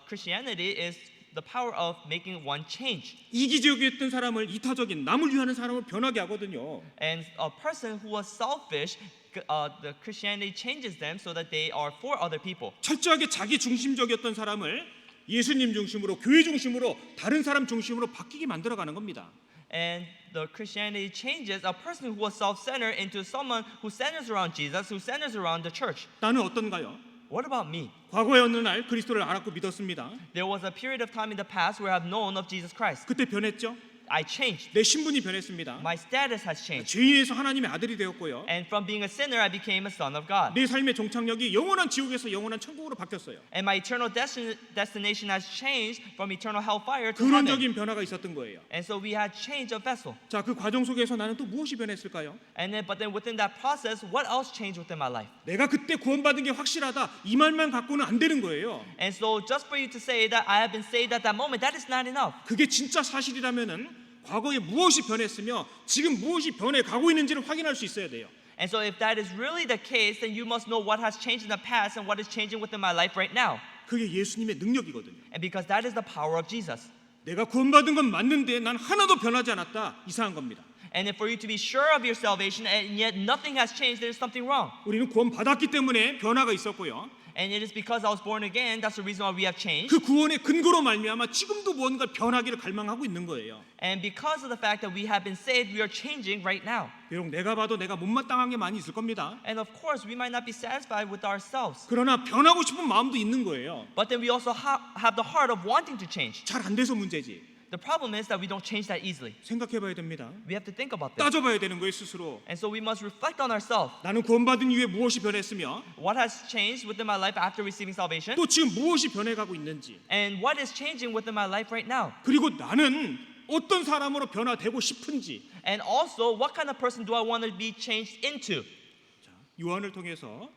Christianity is the power of making one change. 이기적이었던 사람을 이타적인 남을 위하는 사람을 변하게 하거든요. And a person who was selfish, the Christianity changes them so that they are for other people. 철저하게 자기 중심적이었던 사람을 예수님 중심으로, 교회 중심으로, 다른 사람 중심으로 바뀌게 만들어가는 겁니다. And the Christianity changes a person who was self-centered into someone who centers around Jesus, who centers around the church. 나는 어떤가요? What about me? 과거의 어느 날 그리스도를 알았고 믿었습니다. There was a period of time in the past where I've known of Jesus Christ. 그때 변했죠. I changed. 내 신분이 변했습니다. My status has changed. 죄인에서 하나님의 아들이 되었고요. And from being a sinner, I became a son of God. 내 삶의 종착역이 영원한 지옥에서 영원한 천국으로 바뀌었어요. And my eternal destination has changed from eternal hellfire to heaven. 근원적인 변화가 있었던 거예요. And so we had change of vessel. 자, 그 과정 속에서 나는 또 무엇이 변했을까요? But then within that process, what else changed within my life? 내가 그때 구원받은 게 확실하다 이 말만 갖고는 안 되는 거예요. And so just for you to say that I have been saved at that moment, that is not enough. 그게 진짜 사실이라면은 과거에 무엇이 변했으며 지금 무엇이 변해 가고 있는지를 확인할 수 있어야 돼요. And so if that is really the case, then you must know what has changed in the past and what is changing within my life right now. 그게 예수님의 능력이거든요. And because that is the power of Jesus. 내가 구원받은 건 맞는데 난 하나도 변하지 않았다. 이상한 겁니다. And if for you to be sure of your salvation and yet nothing has changed, there is something wrong. 우리는 구원받았기 때문에 변화가 있었고요. And it is because I was born again, that's the reason why we have changed. 그 구원의 근거로 말미암아 지금도 뭔가 변하기를 갈망하고 있는 거예요. And because of the fact that we have been saved, we are changing right now. 비록 내가 봐도 내가 못마땅한 게 많이 있을 겁니다. And of course, we might not be satisfied with ourselves. 그러나 변하고 싶은 마음도 있는 거예요. But then we also have the heart of wanting to change. 잘 안 돼서 문제지. The problem is that we don't change that easily. 생각해 봐야 됩니다. We have to think about this. 따져봐야 되는 거예요, 스스로. And so we must reflect on ourselves. 나는 구원받은 이후에 무엇이 변했으며 What has changed within my life after receiving salvation? 또 지금 무엇이 변해가고 있는지. And what is changing within my life right now? 그리고 나는 어떤 사람으로 변화되고 싶은지. And also, what kind of person do I want to be changed into? 자, 요한을 통해서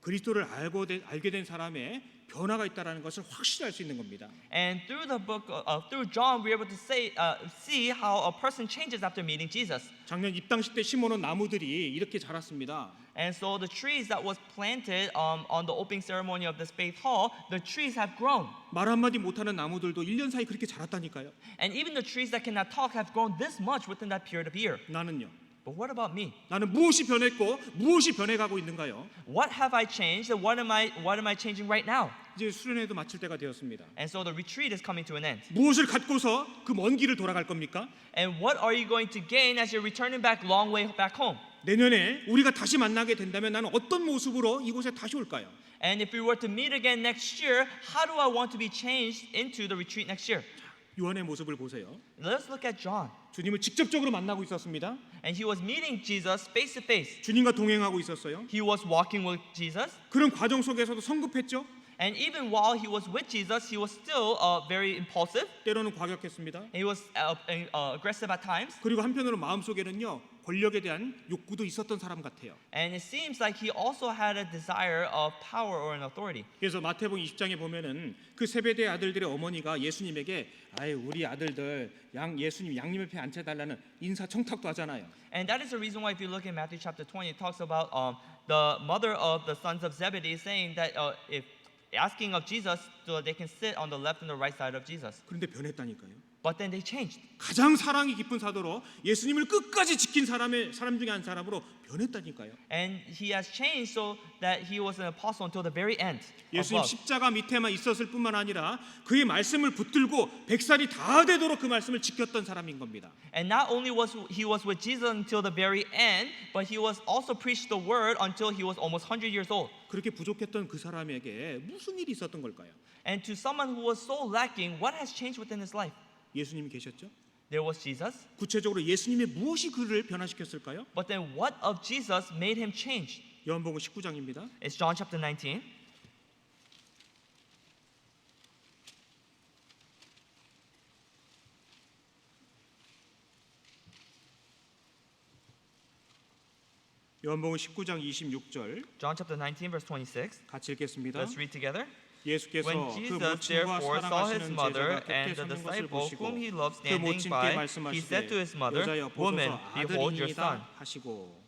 그리스도를 알게 된 사람의 변화가 있다라는 것을 확실히 알 수 있는 겁니다. And through the book, through John, we're able to see how a person changes after meeting Jesus. 작년 입당식 때 심어놓은 나무들이 이렇게 자랐습니다. And so the trees that was planted on the opening ceremony of this faith hall, the trees have grown. 말 한마디 못하는 나무들도 1년 사이 그렇게 자랐다니까요. And even the trees that cannot talk have grown this much within that period of year. 나는요. But what about me? 나는 무엇이 변했고 무엇이 변해가고 있는가요? What have I changed and what am I changing right now? 이제 수련회도 마칠 때가 되었습니다. And so the retreat is coming to an end. 무엇을 갖고서 그 먼 길을 돌아갈 겁니까? And what are you going to gain as you're returning back long way back home? 내년에 우리가 다시 만나게 된다면 나는 어떤 모습으로 이곳에 다시 올까요? And if we were to meet again next year, how do I want to be changed into the retreat next year? 요한의 모습을 보세요. Let's look at John. 주님을 직접적으로 만나고 있었습니다. And he was meeting Jesus face to face. 주님과 동행하고 있었어요. He was walking with Jesus. 그런 과정 속에서도 성급했죠. And even while he was with Jesus, he was still very impulsive. 때로는 과격했습니다. He was aggressive at times. 그리고 한편으로 마음속에는요. 권력에 대한 욕구도 있었던 사람 같아요. And it seems like he also had a desire of power or an authority. 그래서 마태복음 20장에 보면은 그 세베대 아들들의 어머니가 예수님에게 아유 우리 아들들 예수님 양님 옆에 앉혀달라는 인사청탁도 하잖아요. And that is the reason why if you look in Matthew chapter 20, it talks about the mother of the sons of Zebedee saying that if asking of Jesus so they can sit on the left and the right side of Jesus. 그런데 변했다니까요. But then they changed. 가장 사랑이 깊은 사도로 예수님을 끝까지 지킨 사람 중에 한 사람으로 변했다니까요. And he has changed so that he was an apostle until the very end. Of 예수님 love. 십자가 밑에만 있었을 뿐만 아니라 그의 말씀을 붙들고 100살이 다 되도록 그 말씀을 지켰던 사람인 겁니다. And not only was he with Jesus until the very end, but he was also preached the word until he was almost 100 years old. 그렇게 부족했던 그 사람에게 무슨 일이 있었던 걸까요? And to someone who was so lacking, what has changed within his life? 예수님이 계셨죠? There was Jesus. 구체적으로 예수님의 무엇이 그를 변화시켰을까요? But then what of Jesus made him change? 요한복음 19장입니다. It's John chapter 19. 요한복음 19장 26절 John chapter 19 verse 26. 같이 읽겠습니다. Let's read together. 예수께서 When 그 Jesus 모친과 therefore saw his 사랑하시는 mother 제자가 곁에 and the 서는 것을 disciple 보시고 whom he loved 그 standing 모친께 by, he 말씀하시되 said to his mother, 여자여 Woman, 보소서 behold your son. 아들이니이다 하시고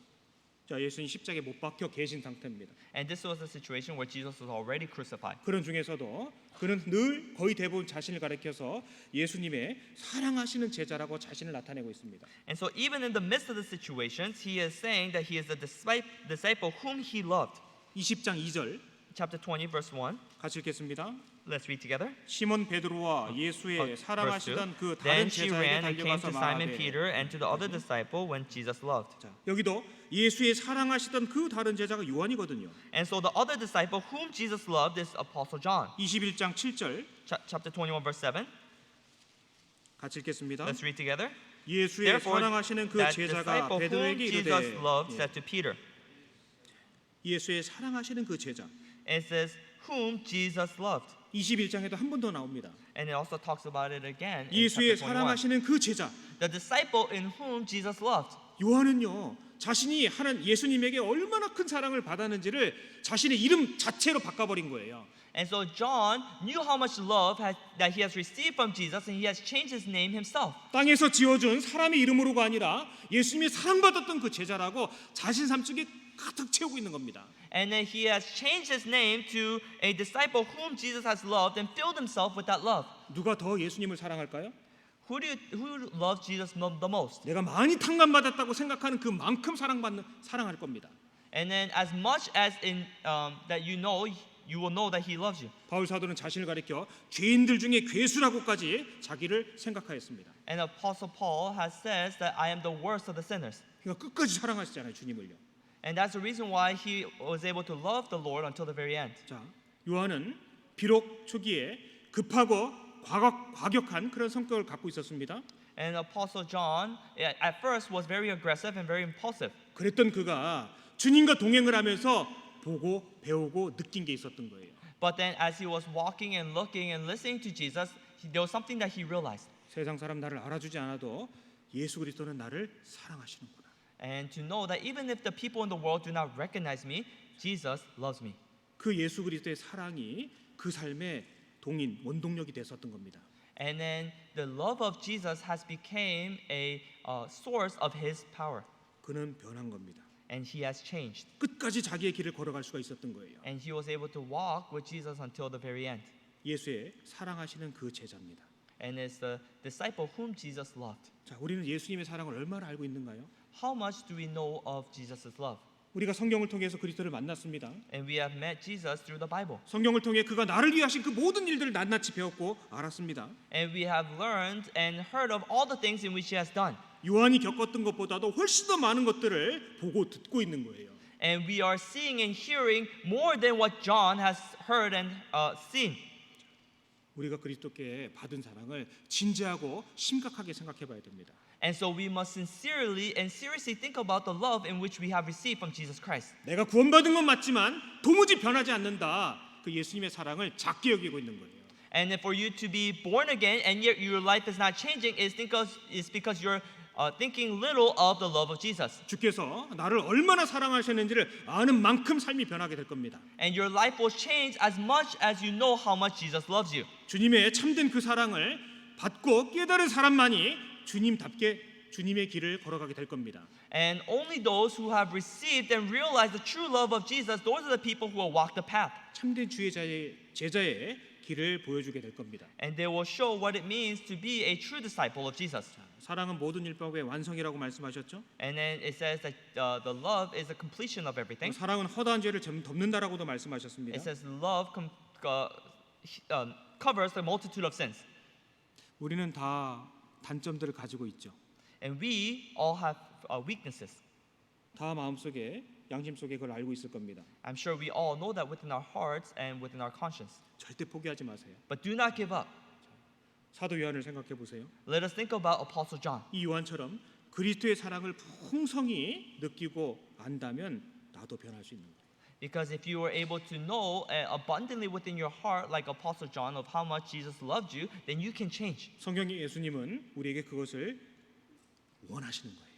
자 예수님 십자가에 못 박혀 계신 상태입니다. And this was a situation where Jesus was already crucified. 그런 중에서도 그는 늘 거의 대부분 자신을 가리켜서 예수님의 사랑하시는 제자라고 자신을 나타내고 있습니다. And so even in the midst of the situations, he is saying that he is the disciple whom he loved. 20장 2절 chapter 20, verse 1. 같이 읽겠습니다. Let's read together. 시몬 베드로와 예수의 Verse 2. 사랑하시던 그 Then 다른 she 제자에게 ran and came 달려가서 to Simon 말하되 Peter and to the other disciple when Jesus loved. 자, 여기도 예수의 사랑하시던 그 다른 제자가 요한이거든요. And so the other disciple whom Jesus loved is Apostle John. 21장 7절 Chapter 21, verse 7. 같이 읽겠습니다. Let's read together. 예수의 Therefore, 사랑하시는 그 that 제자가 disciple whom 베드로에게 Jesus 이르되 loved said to Peter. 예수의 사랑하시는 그 제자. It says, whom Jesus loved. 21장에도 한 번 더 나옵니다. And it also talks about it again in 예수의 chapter 21. 사랑하시는 그 제자. The disciple in whom Jesus loved. 요한은요 자신이 하는 예수님에게 얼마나 큰 사랑을 받았는지를 자신의 이름 자체로 바꿔버린 거예요. And so John knew how much love that he has received from Jesus, and he has changed his name himself. 땅에서 지어준 사람의 이름으로가 아니라 예수님이 사랑받았던 그 제자라고 자신 삶 속에 가득 채우고 있는 겁니다. And then he has changed his name to a disciple whom Jesus has loved and filled himself with that love. 누가 더 예수님을 사랑할까요? Who loves Jesus the most? 내가 많이 탕감받았다고 생각하는 그만큼 사랑할 겁니다. And then as much as in that you will know that he loves you. 바울 사도는 자신을 가리켜 죄인들 중에 괴수라고까지 자기를 생각하였습니다. And Apostle Paul has says that I am the worst of the sinners. 그러니까 끝까지 사랑하시잖아요, 주님을요. And that's the reason why he was able to love the Lord until the very end. 자, 요한은 비록 초기에 급하고 과격한 그런 성격을 갖고 있었습니다. And Apostle John at first was very aggressive and very impulsive. 그랬던 그가 주님과 동행을 하면서 보고 배우고 느낀 게 있었던 거예요. But then as he was walking and looking and listening to Jesus, there was something that he realized. 세상 사람 나를 알아주지 않아도 예수 그리스도는 나를 사랑하시는구나. And to know that even if the people in the world do not recognize me, Jesus loves me. 그 예수 그리스도의 사랑이 그 삶의 동인 원동력이 됐었던 겁니다. And then the love of Jesus has become a source of his power. 그는 변한 겁니다. And he has changed. 끝까지 자기의 길을 걸어갈 수가 있었던 거예요. And he was able to walk with Jesus until the very end. 예수의 사랑하시는 그 제자입니다. And it's the disciple whom Jesus loved. 자, 우리는 예수님의 사랑을 얼마나 알고 있는가요? How much do we know of Jesus' love? 우리가 성경을 통해서 그리스도를 만났습니다. And we have met Jesus through the Bible. 성경을 통해 그가 나를 위해 하신 그 모든 일들을 낱낱이 배웠고 알았습니다. And we have learned and heard of all the things in which he has done. 요한이 겪었던 것보다도 훨씬 더 많은 것들을 보고 듣고 있는 거예요. And we are seeing and hearing more than what John has heard and seen. 우리가 그리스도께 받은 사랑을 진지하고 심각하게 생각해 봐야 됩니다. And so we must sincerely and seriously think about the love in which we have received from Jesus Christ. 내가 구원받은 건 맞지만 도무지 변하지 않는다. 그 예수님의 사랑을 작게 여기고 있는 거예요. And for you to be born again and yet your life is not changing is because you're thinking little of the love of Jesus. 주께서 나를 얼마나 사랑하셨는지를 아는 만큼 삶이 변하게 될 겁니다. And your life will change as much as you know how much Jesus loves you. 주님의 참된 그 사랑을 받고 깨달은 사람만이 주님답게 주님의 길을 걸어가게 될 겁니다. And only those who have received and realized the true love of Jesus, those are the people who will walk the path. 참된 주의 제자의 길을 보여주게 될 겁니다. And they will show what it means to be a true disciple of Jesus. 사랑은 모든 율법의 완성이라고 말씀하셨죠? And then it says that the love is the completion of everything. 사랑은 허다한 죄를 덮는다라고도 말씀하셨습니다. It says love covers the multitude of sins. 우리는 다 단점들을 가지고 있죠. And we all have weaknesses. 다 마음속에 양심 속에 그걸 알고 있을 겁니다. I'm sure we all know that within our hearts and within our conscience. 절대 포기하지 마세요. But do not give up. 사도 요한을 생각해 보세요. Let us think about Apostle John. 이 요한처럼 그리스도의 사랑을 풍성히 느끼고 안다면 나도 변할 수 있는 거예요. Because if you were able to know abundantly within your heart, like Apostle John, of how much Jesus loved you, then you can change. 성경의 예수님은 우리에게 그것을 원하시는 거예요.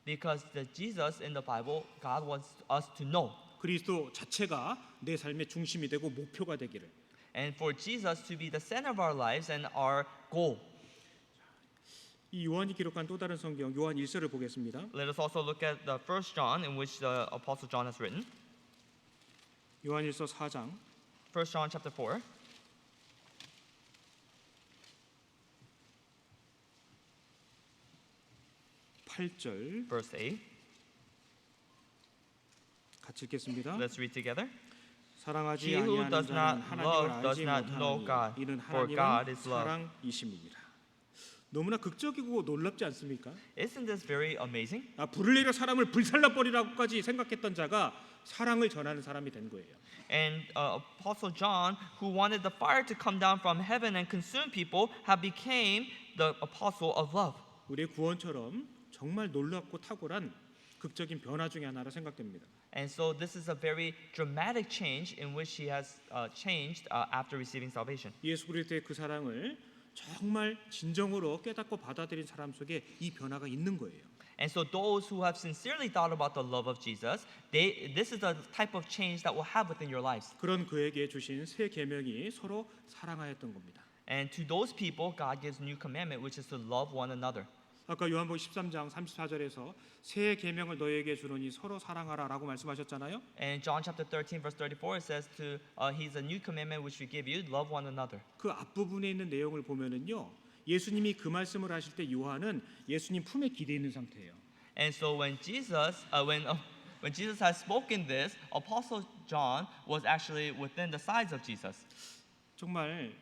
Because Jesus in the Bible, God wants us to know. 그리스도 자체가 내 삶의 중심이 되고 목표가 되기를. And for Jesus to be the center of our lives and our goal. 이 요한이 기록한 또 다른 성경 요한 1서를 보겠습니다. Let us also look at the First John, in which the Apostle John has written. 요한 1서 4장 1 John chapter 4. 8절 Verse 8. 같이 읽겠습니다. Let's read together. 사랑하지 He who 아니하는 does 자는 not 하나님을 love 알지 does not know 못하나니 God, 이는 for God 하나님은 is love. 사랑이심이니라. 너무나 극적이고 놀랍지 않습니까? Isn't this very amazing? 불을 내려 사람을 불살라 버리라고까지 생각했던 자가 사랑을 전하는 사람이 된 거예요. And Apostle John, who wanted the fire to come down from heaven and consume people, have became the apostle of love. 우리의 구원처럼 정말 놀랍고 탁월한 극적인 변화 중에 하나라 생각됩니다. And so this is a very dramatic change in which he has changed after receiving salvation. 예수 그리스도의 그 사랑을 정말 진정으로 깨닫고 받아들인 사람 속에 이 변화가 있는 거예요. And so those who have sincerely thought about the love of Jesus, this is the type of change that will have within your lives. 그런 그에게 주신 새 계명이 서로 사랑하였던 겁니다. And to those people, God gives a new commandment, which is to love one another. 아까 요한복음 13장 34절에서 새 계명을 너희에게 주노니 서로 사랑하라라고 말씀하셨잖아요. And John chapter 13 verse 34 it says to he's a new commandment which we give you, love one another. 그 앞부분에 있는 내용을 보면은요. 예수님이 그 말씀을 하실 때 요한은 예수님 품에 기대 있는 상태예요. And so when Jesus has spoken this, Apostle John was actually within the sides of Jesus. 정말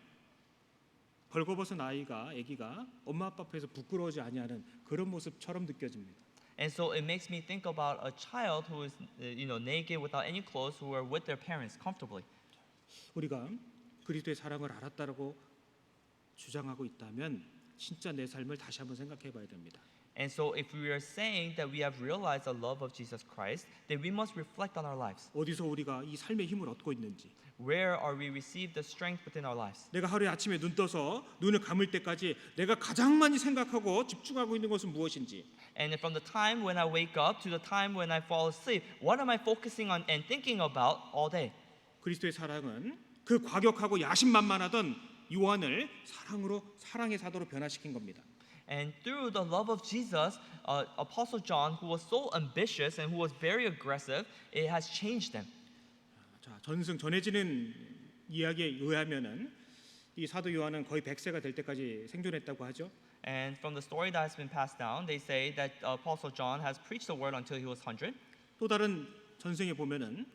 벌거벗은 아기가 엄마 아빠 앞에서 부끄러워하지 아니하는 그런 모습처럼 느껴집니다. And so it makes me think about a child who is naked without any clothes who are with their parents comfortably. 우리가 그리스도의 사랑을 알았다라고 주장하고 있다면 진짜 내 삶을 다시 한번 생각해 봐야 됩니다. And so if we are saying that we have realized the love of Jesus Christ, then we must reflect on our lives. 어디서 우리가 이 삶의 힘을 얻고 있는지, Where are we received the strength within our lives? 내가 하루에 아침에 눈 떠서 눈을 감을 때까지 내가 가장 많이 생각하고 집중하고 있는 것은 무엇인지, And from the time when I wake up to the time when I fall asleep, what am I focusing on and thinking about all day? 그리스도의 사랑은 그 과격하고 야심만만하던 요한을 사랑의 사도로 변화시킨 겁니다. And through the love of Jesus, Apostle John, who was so ambitious and who was very aggressive, it has changed them. 자, 전해지는 이야기에 의하면은 이 사도 요한은 거의 100세가 될 때까지 생존했다고 하죠. And from the story that has been passed down, they say that Apostle John has preached the word until he was 100. 또 다른 전생에 보면은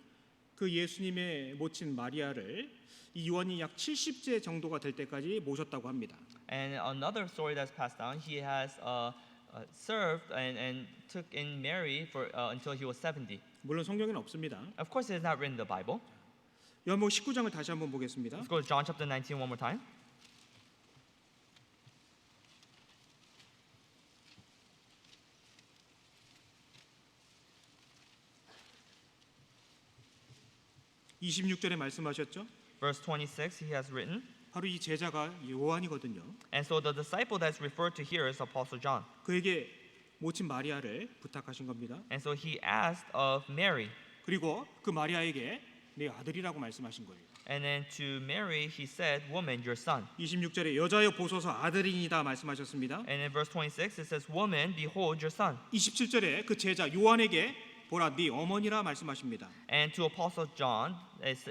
그 예수님의 모친 마리아를 이 요한이 약 70세 정도가 될 때까지 모셨다고 합니다. And another story that's passed down, he has served and took in Mary for until he was 70. 물론 성경에는 없습니다. Of course, it is not written in the Bible. 요한복음 19장을 다시 한번 보겠습니다. Let's go to John chapter 19 one more time. (26절에) 말씀하셨죠. Verse 26, he has written. 바로 이 제자가 요한이거든요. And so the disciple that's referred to here is Apostle John. 그에게 모친 마리아를 부탁하신 겁니다. And so he asked of Mary. 그리고 그 마리아에게 내 아들이라고 말씀하신 거예요. And then to Mary he said, "Woman, your son." 26절에 여자여 보소서 아들이니다 말씀하셨습니다. And in verse 26 it says, "Woman, behold your son." 27절에 그 제자 요한에게 보라 네 어머니라 말씀하십니다. And to Apostle John,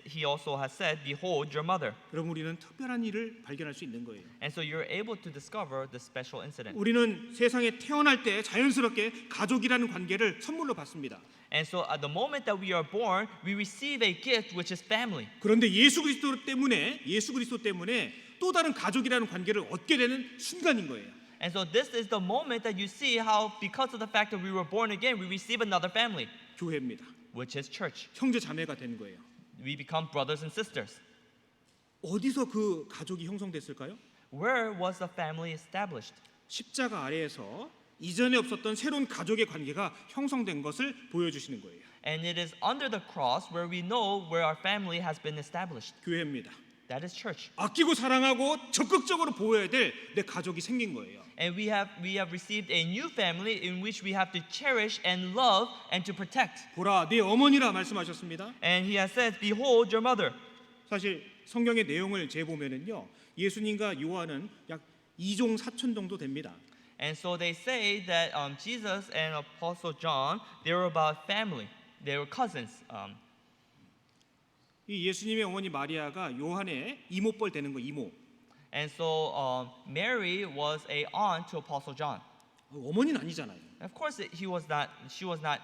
he also has said, "Behold your mother." 그럼 우리는 특별한 일을 발견할 수 있는 거예요. And so you're able to discover the special incident. 우리는 세상에 태어날 때 자연스럽게 가족이라는 관계를 선물로 받습니다. And so at the moment that we are born, we receive a gift which is family. 그런데 예수 그리스도 때문에 또 다른 가족이라는 관계를 얻게 되는 순간인 거예요. And so this is the moment that you see how because of the fact that we were born again, we receive another family, 교회입니다. which is church. 형제 자매가 되는 거예요. We become brothers and sisters. 어디서 그 가족이 형성됐을까요? Where was the family established? 십자가 아래에서 이전에 없었던 새로운 가족의 관계가 형성된 것을 보여주시는 거예요. And it is under the cross where we know where our family has been established. 교회입니다. That is church. 아끼고 사랑하고 적극적으로 보호해야 될 내 가족이 생긴 거예요. And we have received a new family in which we have to cherish and love and to protect. 보라 네 어머니라 말씀하셨습니다. And he has said, "Behold your mother." 사실 성경의 내용을 재보면은요. 예수님과 요한은 약 2종 4촌 정도 됩니다. And so they say that Jesus and Apostle John, they were about family. They were cousins. 이 예수님의 어머니 마리아가 요한의 이모뻘 되는 거 이모. And so Mary was a aunt to Apostle John. 어머니는 아니잖아요. Of course, she was not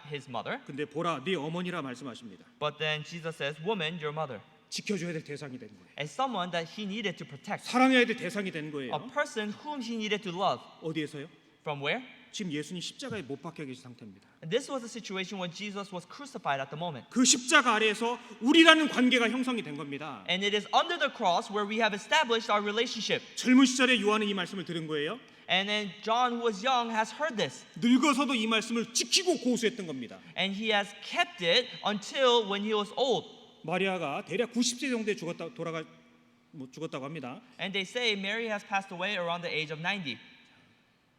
his mother. 근데 보라, 네 어머니라 말씀하십니다. But then Jesus says, "Woman, your mother." 지켜줘야 될 대상이 된 거예요. As someone that he needed to protect, 사랑해야 될 대상이 된 a 거예요. person whom he needed to love. 어디에서요? From where? 지금 예수님 십자가에 못 박혀 계신 상태입니다. And this was a situation when Jesus was crucified at the moment. 그 십자가 아래에서 우리라는 관계가 형성이 된 겁니다. And it is under the cross where we have established our relationship. 젊은 시절에 요한은 이 말씀을 들은 거예요. And then John, who was young, has heard this. 늙어서도 이 말씀을 지키고 고수했던 겁니다. And he has kept it until when he was old. 마리아가 대략 90세 정도에 죽었다고 합니다. And they say Mary has passed away around the age of 90.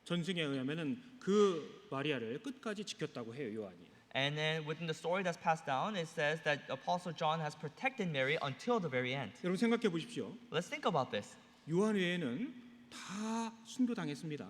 전승에 의하면은 그 마리아를 끝까지 지켰다고 해요, 요한이. And then within the story that's passed down, it says that Apostle John has protected Mary until the very end. 여러분 생각해 보십시오. Let's think about this. 요한 외에는 다 순교당했습니다.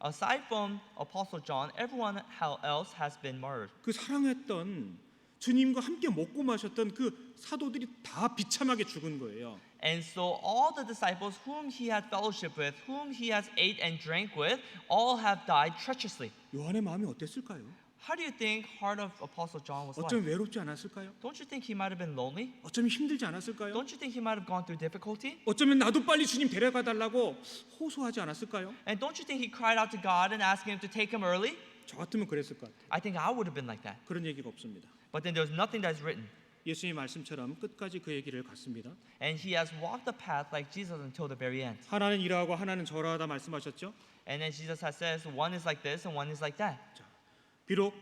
Aside from Apostle John, everyone else has been murdered. 그 사랑했던 주님과 함께 먹고 마셨던 그 사도들이 다 비참하게 죽은 거예요. And so all the disciples whom he had fellowship with, whom he has ate and drank with, all have died treacherously. 요한의 마음이 어땠을까요? How do you think heart of Apostle John was 어쩌면 like? 외롭지 않았을까요? Don't you think he might have been lonely? 어쩌면 힘들지 않았을까요? Don't you think he might have gone through difficulty? 어쩌면 나도 빨리 주님 데려가 달라고 호소하지 않았을까요? And don't you think he cried out to God and asked him to take him early? 저 같으면 그랬을 것 같아요. I think I would have been like that. 그런 얘기가 없습니다. But then there's nothing that's written. 예수님 말씀처럼 끝까지 그 얘기를 갔습니다. And he has walked the path like Jesus until the very end. 하나는 이러하고 하나는 저러하다 말씀하셨죠. And then Jesus has says one is like this and one is like that. 자, 비록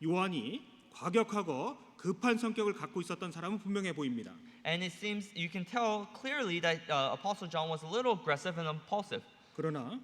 요한이 과격하고 급한 성격을 갖고 있었던 사람은 분명해 보입니다. And it seems you can tell clearly that Apostle John was a little aggressive and impulsive. 그러나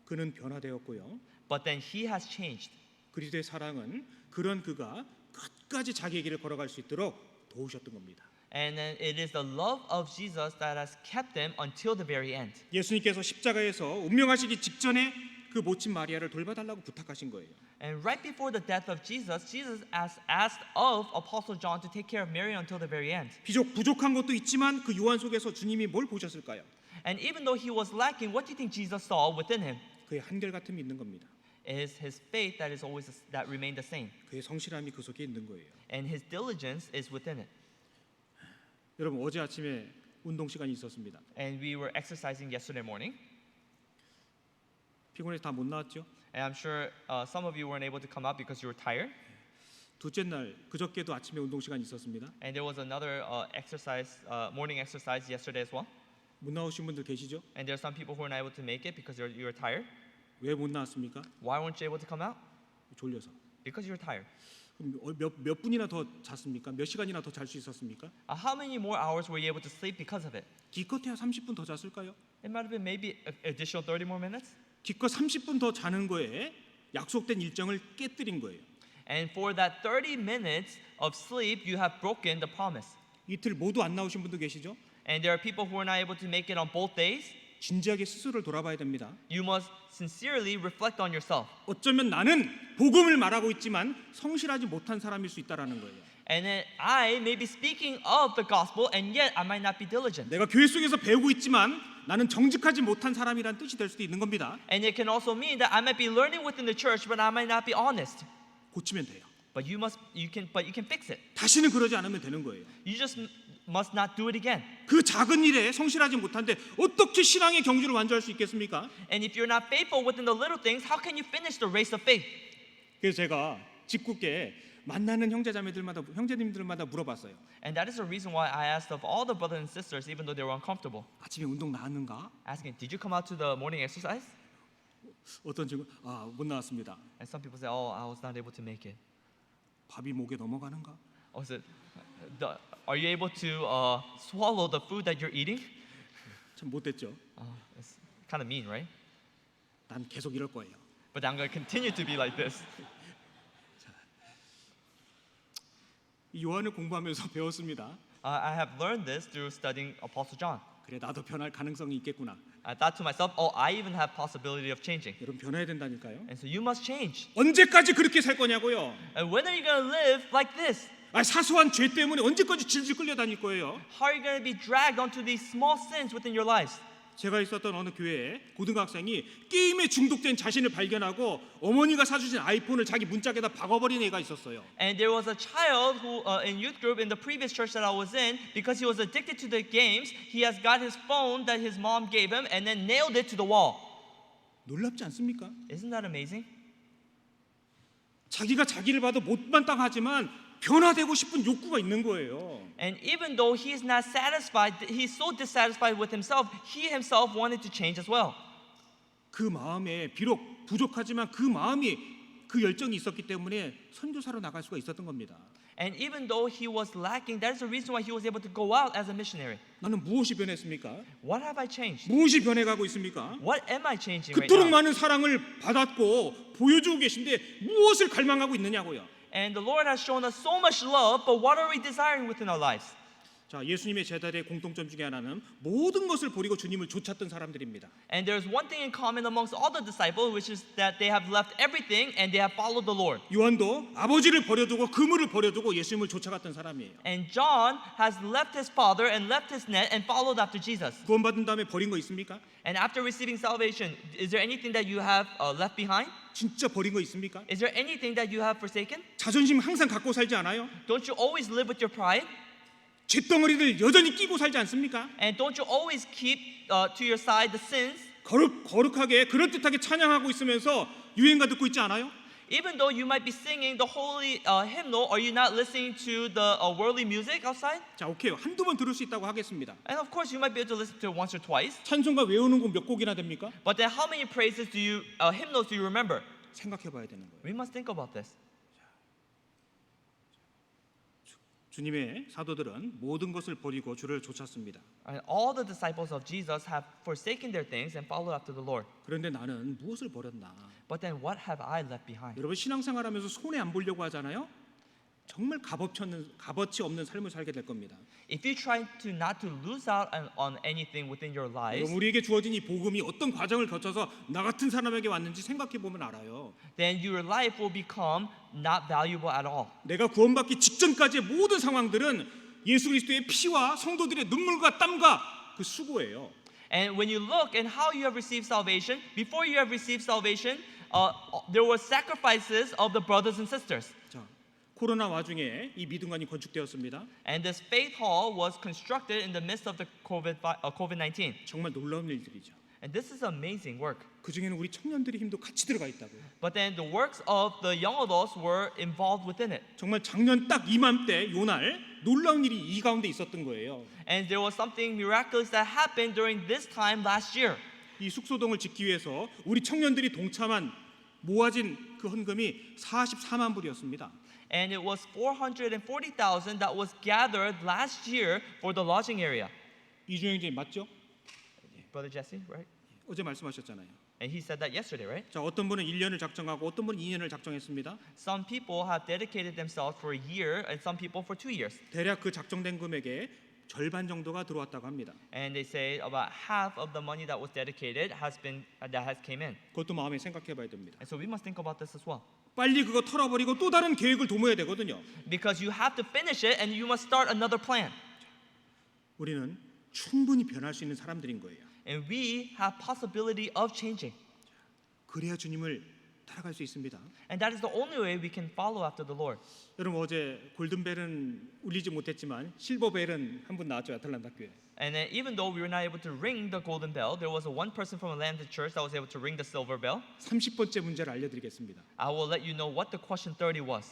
그는 변화되었고요. But then he has changed. 그리스도의 사랑은 그런 그가 끝까지 자기의 길을 걸어갈 수 있도록 도우셨던 겁니다. And then it is the love of Jesus that has kept him until the very end. 예수님께서 십자가에서 운명하시기 직전에 그 모친 마리아를 돌봐달라고 부탁하신 거예요. And right before the death of Jesus, Jesus asked of Apostle John to take care of Mary until the very end. 비록 부족한 것도 있지만 그 요한 속에서 주님이 뭘 보셨을까요? And even though he was lacking, what do you think Jesus saw within him? 그의 한결같음이 있는 겁니다. It is his faith that remained the same, 그의 성실함이 그 속에 있는 거예요. and his diligence is within it. 여러분 어제 아침에 운동 시간이 있었습니다. And we were exercising yesterday morning, 피곤해서 다 못 나왔죠? and I'm sure some of you weren't able to come out because you were tired. 둘째 날 그저께도 아침에 운동 시간이 있었습니다. And there was another morning exercise yesterday as well. 못 나오신 분들 계시죠? And there are some people who were not able to make it because you were tired. 왜 못 나왔습니까? Why weren't you able to come out? 졸려서. Because you were tired. 그럼 몇 분이나 더 잤습니까? 몇 시간이나 더 잘 수 있었습니까? How many more hours were you able to sleep because of it? 기껏해야 30분 더 잤을까요? It might have been maybe an additional 30 more minutes. 기껏 30분 더 자는 거에 약속된 일정을 깨뜨린 거예요. And for that 30 minutes of sleep, you have broken the promise. 이틀 모두 안 나오신 분도 계시죠? And there are people who are not able to make it on both days. 진지하게 스스로를 돌아봐야 됩니다. You must sincerely reflect on yourself. 어쩌면 나는 복음을 말하고 있지만 성실하지 못한 사람일 수 있다라는 거예요. And then I may be speaking of the gospel, and yet I might not be diligent. 내가 교회 속에서 배우고 있지만 나는 정직하지 못한 사람이란 뜻이 될 수도 있는 겁니다. And it can also mean that I might be learning within the church, but I might not be honest. 고치면 돼요. But you can fix it. 다시는 그러지 않으면 되는 거예요. You just must not do it again. 그 작은 일에 성실하지 못한데 어떻게 신앙의 경주를 완주할 수 있겠습니까? And if you're not faithful within the little things, how can you finish the race of faith? 그래서 제가 직국에 만나는 형제님들마다 물어봤어요. And that is the reason why I asked of all the brothers and sisters, even though they were uncomfortable, 아침에 운동 나왔는가? asking, did you come out to the morning exercise? 어떤 친구 못 나왔습니다. And some people say, oh, I was not able to make it. 밥이 목에 넘어가는가? Or is it, are you able to swallow the food that you're eating? 참 못됐죠. It's kind of mean, right? 난 계속 이럴 거예요. But I'm going to continue to be like this. 이 요한을 공부하면서 배웠습니다. I have learned this through studying Apostle John. 그래 나도 변할 가능성이 있겠구나. I thought to myself, oh, I even have possibility of changing. 여러분 변해야 된다니까요. And so you must change. 언제까지 그렇게 살 거냐고요. And when are you going to live like this? 사소한 죄 때문에 언제까지 질질 끌려다닐 거예요. How are you going to be dragged onto these small sins within your lives? 제가 있었던 어느 교회에 고등학생이 게임에 중독된 자신을 발견하고 어머니가 사주신 아이폰을 자기 문짝에다 박아버린 애가 있었어요. And there was a child who, in youth group in the previous church that I was in, because he was addicted to the games, he has got his phone that his mom gave him and then nailed it to the wall. 놀랍지 않습니까? Isn't that amazing? 자기가 자기를 봐도 못마땅하지만 변화되고 싶은 욕구가 있는 거예요. And even though he's not satisfied, he's so dissatisfied with himself, he himself wanted to change as well. 그 마음에 비록 부족하지만 그 마음이 그 열정이 있었기 때문에 선교사로 나갈 수가 있었던 겁니다. And even though he was lacking, that is the reason why he was able to go out as a missionary. 나는 무엇이 변했습니까? What have I changed? 무엇이 변해가고 있습니까? What am I changing right 그토록 now? 많은 사랑을 받았고 보여주고 계신데 무엇을 갈망하고 있느냐고요. And the Lord has shown us so much love, but what are we desiring within our lives? 자, 예수님의 제자들의 공통점 중에 하나는 모든 것을 버리고 주님을 쫓았던 사람들입니다. And there's one thing in common amongst all the disciples, which is that they have left everything and they have followed the Lord. 요한도 아버지를 버려두고 그물을 버려두고 예수님을 쫓아갔던 사람이에요. And John has left his father and left his net and followed after Jesus. 구원받은 다음에 버린 거 있습니까? And after receiving salvation, is there anything that you have left behind? 진짜 버린 거 있습니까? Is there anything that you have forsaken? 자존심 항상 갖고 살지 않아요? Don't you always live with your pride? 쇳덩어리를 여전히 끼고 살지 않습니까? And don't you always keep to your side the sins? 거룩하게 그럴듯하게 찬양하고 있으면서 유행가 듣고 있지 않아요? Even though you might be singing the holy hymnal, are you not listening to the worldly music outside? 자, 오케이. 한두 번 들을 수 있다고 하겠습니다. And of course, you might be able to listen to it once or twice. 찬송가 외우는 곡 몇 곡이나 됩니까? But then, how many praises do you hymnals do you remember? 생각해 봐야 되는 거예요. We must think about this. 주님의 사도들은 모든 것을 버리고 주를 쫓았습니다. And all the disciples of Jesus have forsaken their things and followed after the Lord. 그런데 나는 무엇을 버렸나? But then, what have I left behind? 여러분 신앙생활하면서 손해 안 보려고 하잖아요. 정말 값어치 없는 삶을 살게 될 겁니다. If you try to not to lose out on anything within your lives, 여러분 우리에게 주어진 이 복음이 어떤 과정을 거쳐서 나 같은 사람에게 왔는지 생각해 보면 알아요. then your life will become not valuable at all. 내가 구원받기 직전까지의 모든 상황들은 예수 그리스도의 피와 성도들의 눈물과 땀과 그 수고예요. And when you look at how you have received salvation, before you have received salvation, there were sacrifices of the brothers and sisters. 자, 코로나 와중에 이 믿음관이 건축되었습니다. And this faith hall was constructed in the midst of the COVID-19. 정말 놀라운 일들이죠. And this is amazing work. 그 중에는 우리 청년들의 힘도 같이 들어가 있다고요. But then the works of the young adults were involved within it. 정말 작년 딱 이맘때 요날 놀라운 일이 이 가운데 있었던 거예요. And there was something miraculous that happened during this time last year. 이 숙소동을 짓기 위해서 우리 청년들이 동참한 모아진 그 헌금이 44만 불이었습니다. And it was 440,000 that was gathered last year for the lodging area. 이준영님 맞죠? Brother Jesse, right? 어제 말씀하셨잖아요. And he said that yesterday, right? 자, 어떤 분은 1년을 작정하고 어떤 분은 2년을 작정했습니다. Some people have dedicated themselves for a year and some people for 2 years. 대략 그 작정된 금액의 절반 정도가 들어왔다고 합니다. And they say about half of the money that was dedicated has came in. 그것도 마음에 생각해 봐야 됩니다. And so we must think about this as well. 빨리 그거 털어버리고 또 다른 계획을 도모해야 되거든요. Because you have to finish it and you must start another plan. 우리는 충분히 변할 수 있는 사람들인 거예요. And we have possibility of changing. 그래야 주님을 따라갈 수 있습니다. And that is the only way we can follow after the Lord. 여러분 어제 골든벨은 울리지 못했지만 실버벨은 한 분 나왔죠. 아틀란타 교회. And then even though we were not able to ring the golden bell, there was one person from Atlanta church that was able to ring the silver bell. 30번째 문제를 알려드리겠습니다. I will let you know what the question 30 was.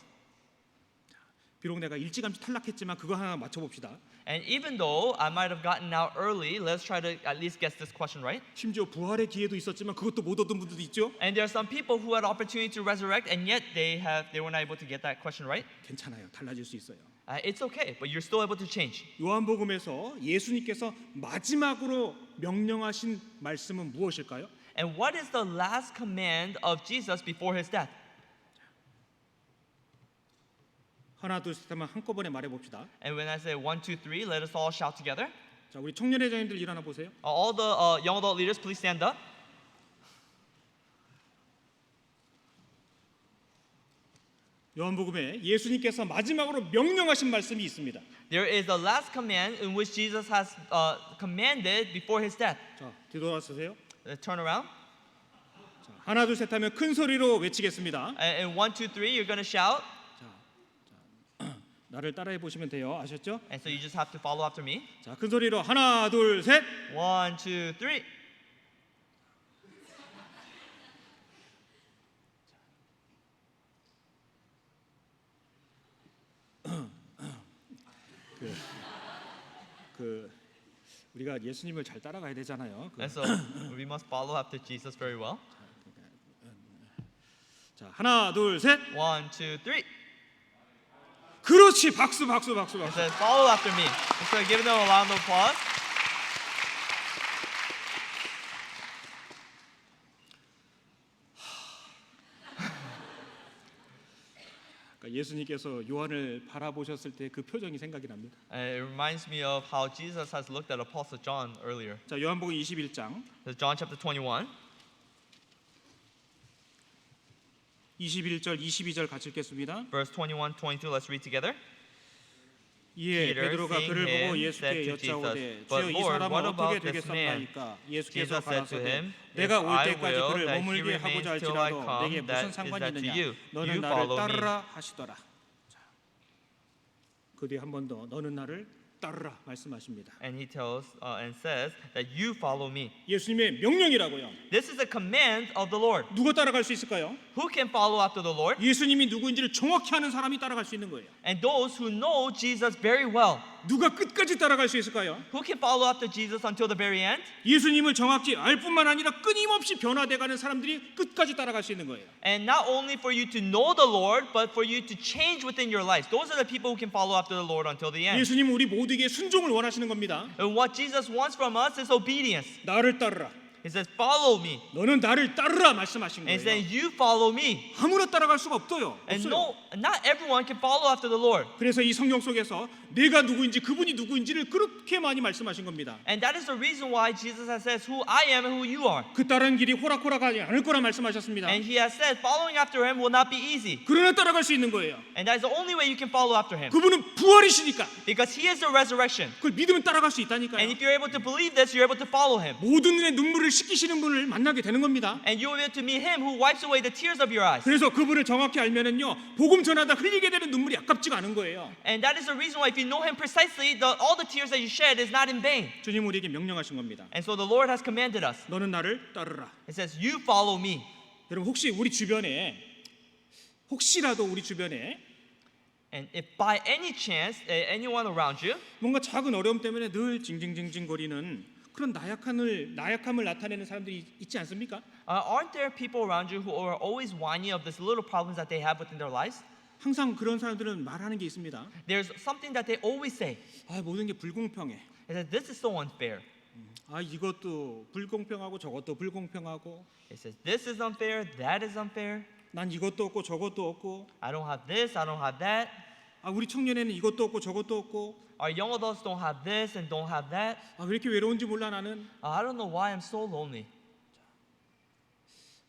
비록 내가 일찌감치 탈락했지만 그거 하나 맞춰봅시다. And even though I might have gotten out early, let's try to at least guess this question right. 심지어 부활의 기회도 있었지만 그것도 못 얻은 분들도 있죠. And there are some people who had opportunity to resurrect, and yet they were not able to get that question right. 괜찮아요. 달라질 수 있어요. It's okay, but you're still able to change. 요한복음에서 예수님께서 마지막으로 명령하신 말씀은 무엇일까요? And what is the last command of Jesus before his death? 하나 둘 셋 하면 한꺼번에 말해봅시다. And when I say 1, 2, 3, let us all shout together. 자, 우리 청년회장님들 일어나 보세요. All the young adult leaders, please stand up. 요한복음에 예수님께서 마지막으로 명령하신 말씀이 있습니다. There is a last command in which Jesus has commanded before his death. 자, 뒤돌아서세요. Turn around. 자, 하나 둘 셋 하면 큰 소리로 외치겠습니다. And 1, 2, 3, you're going to shout. 나를 따라해 보시면 돼요. 아셨죠? And so you just have to follow after me. 자, 큰 소리로 하나 둘 셋. 1, 2, 3. 우리가 예수님을 잘 따라가야 되잖아요. And so we must follow after Jesus very well. 자, 하나 둘 셋. 1, 2, 3. 그렇지. 박수 박수 박수 It 박수. says follow after me. And so give them a round of applause. 그러니까 예수님께서 요한을 바라보셨을 때 그 표정이 생각이 납니다. And it reminds me of how Jesus has looked at Apostle John earlier. 자, 요한복음 21장 So John chapter 21. 21절 22절 같이 읽겠습니다. Verse 21, 22, let's read together. 이에 Peter, 베드로가 seeing 그를 보고 him, 예수께 said to 여짜오되 Jesus, 주여 "But 이 Lord, 사람은 what 어떻게 about this man?" 되겠사옵나이까? 예수께서 Jesus said to 가라사대 him, 내가 "If 올 I 때까지 will 그를 that he 머물게 remains 하고자 till I 할지라도 come, 내게 무슨 that is 상관이 that to 있느냐? you? 너는 You 나를 follow me." 따르라 하시더라. 자, 그 뒤에 한 번 더 너는 나를 따르라 말씀하십니다. And he tells and says that you follow me. 예수님의 명령이라고요. This is a command of the Lord. 누가 따라갈 수 있을까요? Who can follow after the Lord? 예수님이 누구인지를 정확히 아는 사람이 따라갈 수 있는 거예요. And those who know Jesus very well. 누가 끝까지 따라갈 수 있을까요? Who can follow after Jesus until the very end? 예수님을 정확히 알 뿐만 아니라 끊임없이 변화돼가는 사람들이 끝까지 따라갈 수 있는 거예요. And not only for you to know the Lord, but for you to change within your lives. Those are the people who can follow after the Lord until the end. 예수님은 우리 모두에게 순종을 원하시는 겁니다. And what Jesus wants from us is obedience. 나를 따르라. He says, follow me. 너는 나를 따르라 말씀하신 And 거예요. he's saying, you follow me. 아무나 따라갈 수가 없어요. And 없어요. no, not everyone can follow after the Lord. 그래서 이 성경 속에서 내가 누구인지 그분이 누구인지를 그렇게 많이 말씀하신 겁니다. And that is the reason why Jesus has said who I am and who you are. 그 따르는 길이 호락호락하지 않을 거라 말씀하셨습니다. And he has said following after him will not be easy. 그러나 따라갈 수 있는 거예요. And that is the only way you can follow after him. 그분은 부활이시니까 Because he is the resurrection. 그걸 믿으면 따라갈 수 And 있다니까요. if you're able to believe this, you're able to follow him. 모든 눈의 눈물을 씻기시는 분을 만나게 되는 겁니다. And you'll be able to meet him who wipes away the tears of your eyes. 그래서 그분을 정확히 알면은요 복음 전하다 흘리게 되는 눈물이 아깝지가 않은 거예요. And that is the reason why if you know him precisely, all the tears that you shed is not in vain. 주님 우리에게 명령하신 겁니다. And so the Lord has commanded us. 너는 나를 따르라. It says, you follow me. 여러분 혹시 우리 주변에 혹시라도 우리 주변에 And if by any chance anyone around you 뭔가 작은 어려움 때문에 늘 징징징징거리는 그런 나약함을 나타내는 사람들이 있지 않습니까? aren't there people around you who are always whiny of these little problems that they have within their lives? 항상 그런 사람들은 말하는 게 있습니다. There's something that they always say. 아 모든 게 불공평해. It says, this is so unfair. 아 이것도 불공평하고 저것도 불공평하고 It says, this is unfair, that is unfair. 난 이것도 없고 저것도 없고 I don't have this, I don't have that. 아 우리 청년에는 이것도 없고 저것도 없고 Our young adults don't have this and don't have that. 아 왜 이렇게 외로운지 몰라 나는. I don't know why I'm so lonely.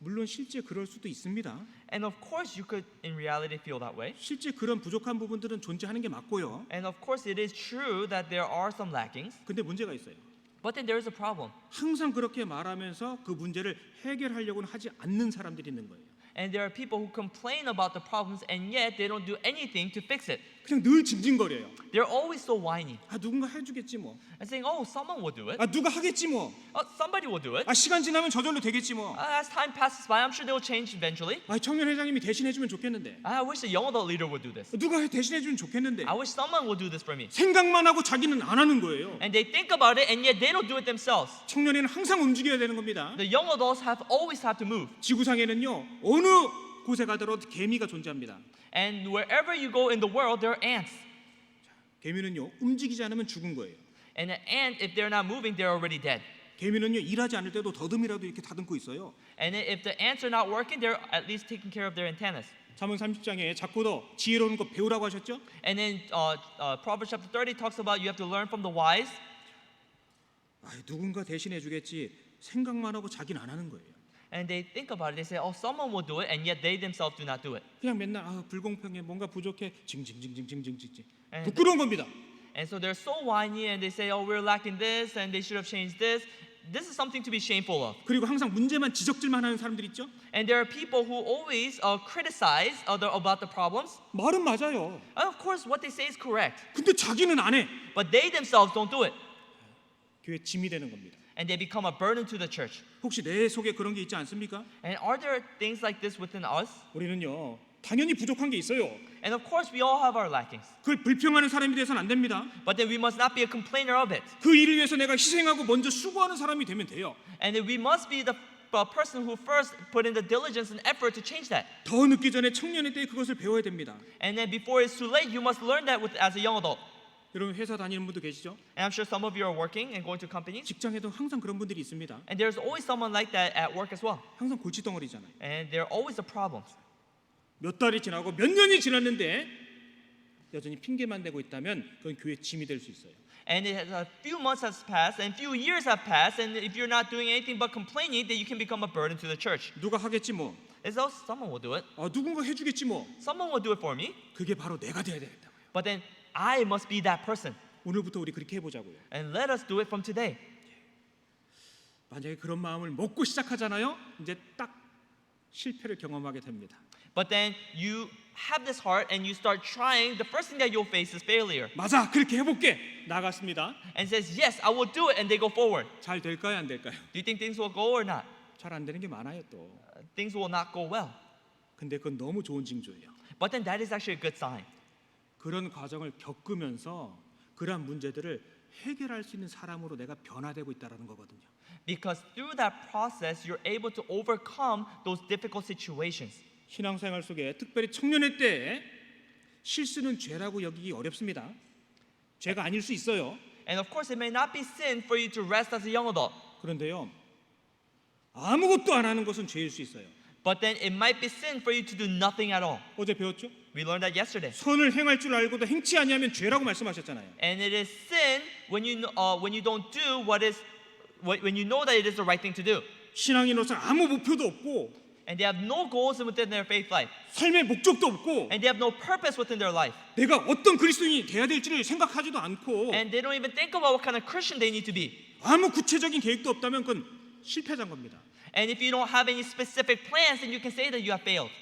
물론 실제 그럴 수도 있습니다. And of course you could in reality feel that way. 실제 그런 부족한 부분들은 존재하는 게 맞고요. And of course it is true that there are some lackings. 근데 문제가 있어요. But then there is a problem. 항상 그렇게 말하면서 그 문제를 해결하려고는 하지 않는 사람들이 있는 거예요. And there are people who complain about the problems and yet they don't do anything to fix it. 그냥 늘 징징거려요. They're always so whiny 아 누군가 해주겠지 뭐. and saying, oh, someone will do it. 아 누가 하겠지 뭐. Somebody will do it. 아 시간 지나면 저절로 되겠지 뭐. As time passes by, I'm sure they will change eventually. 아 청년 회장님이 대신해주면 좋겠는데. I wish the young adult leader would do this. 누가 대신해주면 좋겠는데. I wish someone would do this for me. 생각만 하고 자기는 안 하는 거예요. And they think about it and yet they don't do it themselves. 청년에는 항상 움직여야 되는 겁니다. The young adults always have to move. 지구상에는요 어느 곳에 가더라도 개미가 존재합니다. And wherever you go in the world, there are ants. 개미는요 움직이지 않으면 죽은 거예요. And an ant, if they're not moving, they're already dead. 개미는요 일하지 않을 때도 더듬이라도 이렇게 다듬고 있어요. And if the ants are not working, they're at least taking care of their antennas. 잠언 30장에 자꾸도 지혜로운 거 배우라고 하셨죠? And then Proverbs chapter 30 talks about you have to learn from the wise. 아, 누군가 대신해 주겠지 생각만 하고 자기는 안 하는 거예요. And they think about it. They say, oh, someone will do it, and yet they themselves do not do it. 그냥 맨날 불공평해, 뭔가 부족해, 징징징징징징징. And- 부끄러운 겁니다. And so they're so whiny, and they say, oh, we're lacking this, and they should have changed this. This is something to be shameful of. 그리고 항상 문제만 지적질만 하는 사람들 있죠? And there are people who always criticize about the problems. 말은 맞아요. And of course, what they say is correct, 근데 자기는 안 해. but they themselves don't do it, 교회 짐이 되는 겁니다. and they become a burden to the church. 혹시 내 속에 그런 게 있지 않습니까? And are there things like this within us? 우리는요, 당연히 부족한 게 있어요. And of course, we all have our lackings. 그걸 불평하는 사람이 돼서는 안 됩니다. But then we must not be a complainer of it. 그 일을 위해서 내가 희생하고 먼저 수고하는 사람이 되면 돼요. And then we must be the person who first put in the diligence and effort to change that. 더 늦기 전에 청년의 때에 그것을 배워야 됩니다. And then before it's too late, you must learn that as a young adult. 여러분 회사 다니는 분도 계시죠? And I'm sure some of you are working and going to companies. 직장에도 항상 그런 분들이 있습니다. And there's always someone like that at work as well. 항상 골칫덩어리잖아요. And there are always the problems. 몇 달이 지나고 몇 년이 지났는데 여전히 핑계만 대고 있다면 그건 교회 짐이 될 수 있어요. And a few months has passed and few years have passed, and if you're not doing anything but complaining, then you can become a burden to the church. 누가 하겠지 뭐. As though someone will do it. 누군가 해주겠지 뭐. Someone will do it for me. 그게 바로 내가 돼야 되겠다. But then I must be that person. 오늘부터 우리 그렇게 해보자고요. And let us do it from today. 만약에 그런 마음을 먹고 시작하잖아요. 이제 딱 실패를 경험하게 됩니다. But then you have this heart and you start trying, the first thing that you'll face is failure. 맞아, 그렇게 해볼게. 나갔습니다. And says, yes, I will do it, and they go forward. 잘 될까요, 안 될까요? Do you think things will go or not? 잘 안 되는 게 많아요 또. Things will not go well. 근데 그건 너무 좋은 징조예요. But then that is actually a good sign. 그런 과정을 겪으면서 그러한 문제들을 해결할 수 있는 사람으로 내가 변화되고 있다는 거거든요. Because through that process, you're able to overcome those difficult situations. 신앙생활 속에 특별히 청년의 때에 실수는 죄라고 여기기 어렵습니다. 죄가 아닐 수 있어요. And of course, it may not be sin for you to rest as a young adult. 그런데요, 아무것도 안 하는 것은 죄일 수 있어요. But then it might be sin for you to do nothing at all. 어제 배웠죠? We learned that yesterday. 선을 행할 줄 알고도 행치 아니하면 죄라고 말씀하셨잖아요. And it is sin when you don't do when you know that it is the right thing to do. 신앙인으로서 아무 목표도 없고 And they have no goals within their faith life. 삶의 목적도 없고 And they have no purpose within their life. 내가 어떤 그리스도인이 돼야 될지를 생각하지도 않고 And they don't even think about what kind of Christian they need to be. 아무 구체적인 계획도 없다면 그건 실패자인 겁니다. And if you don't have any specific plans, then you can say that you have failed.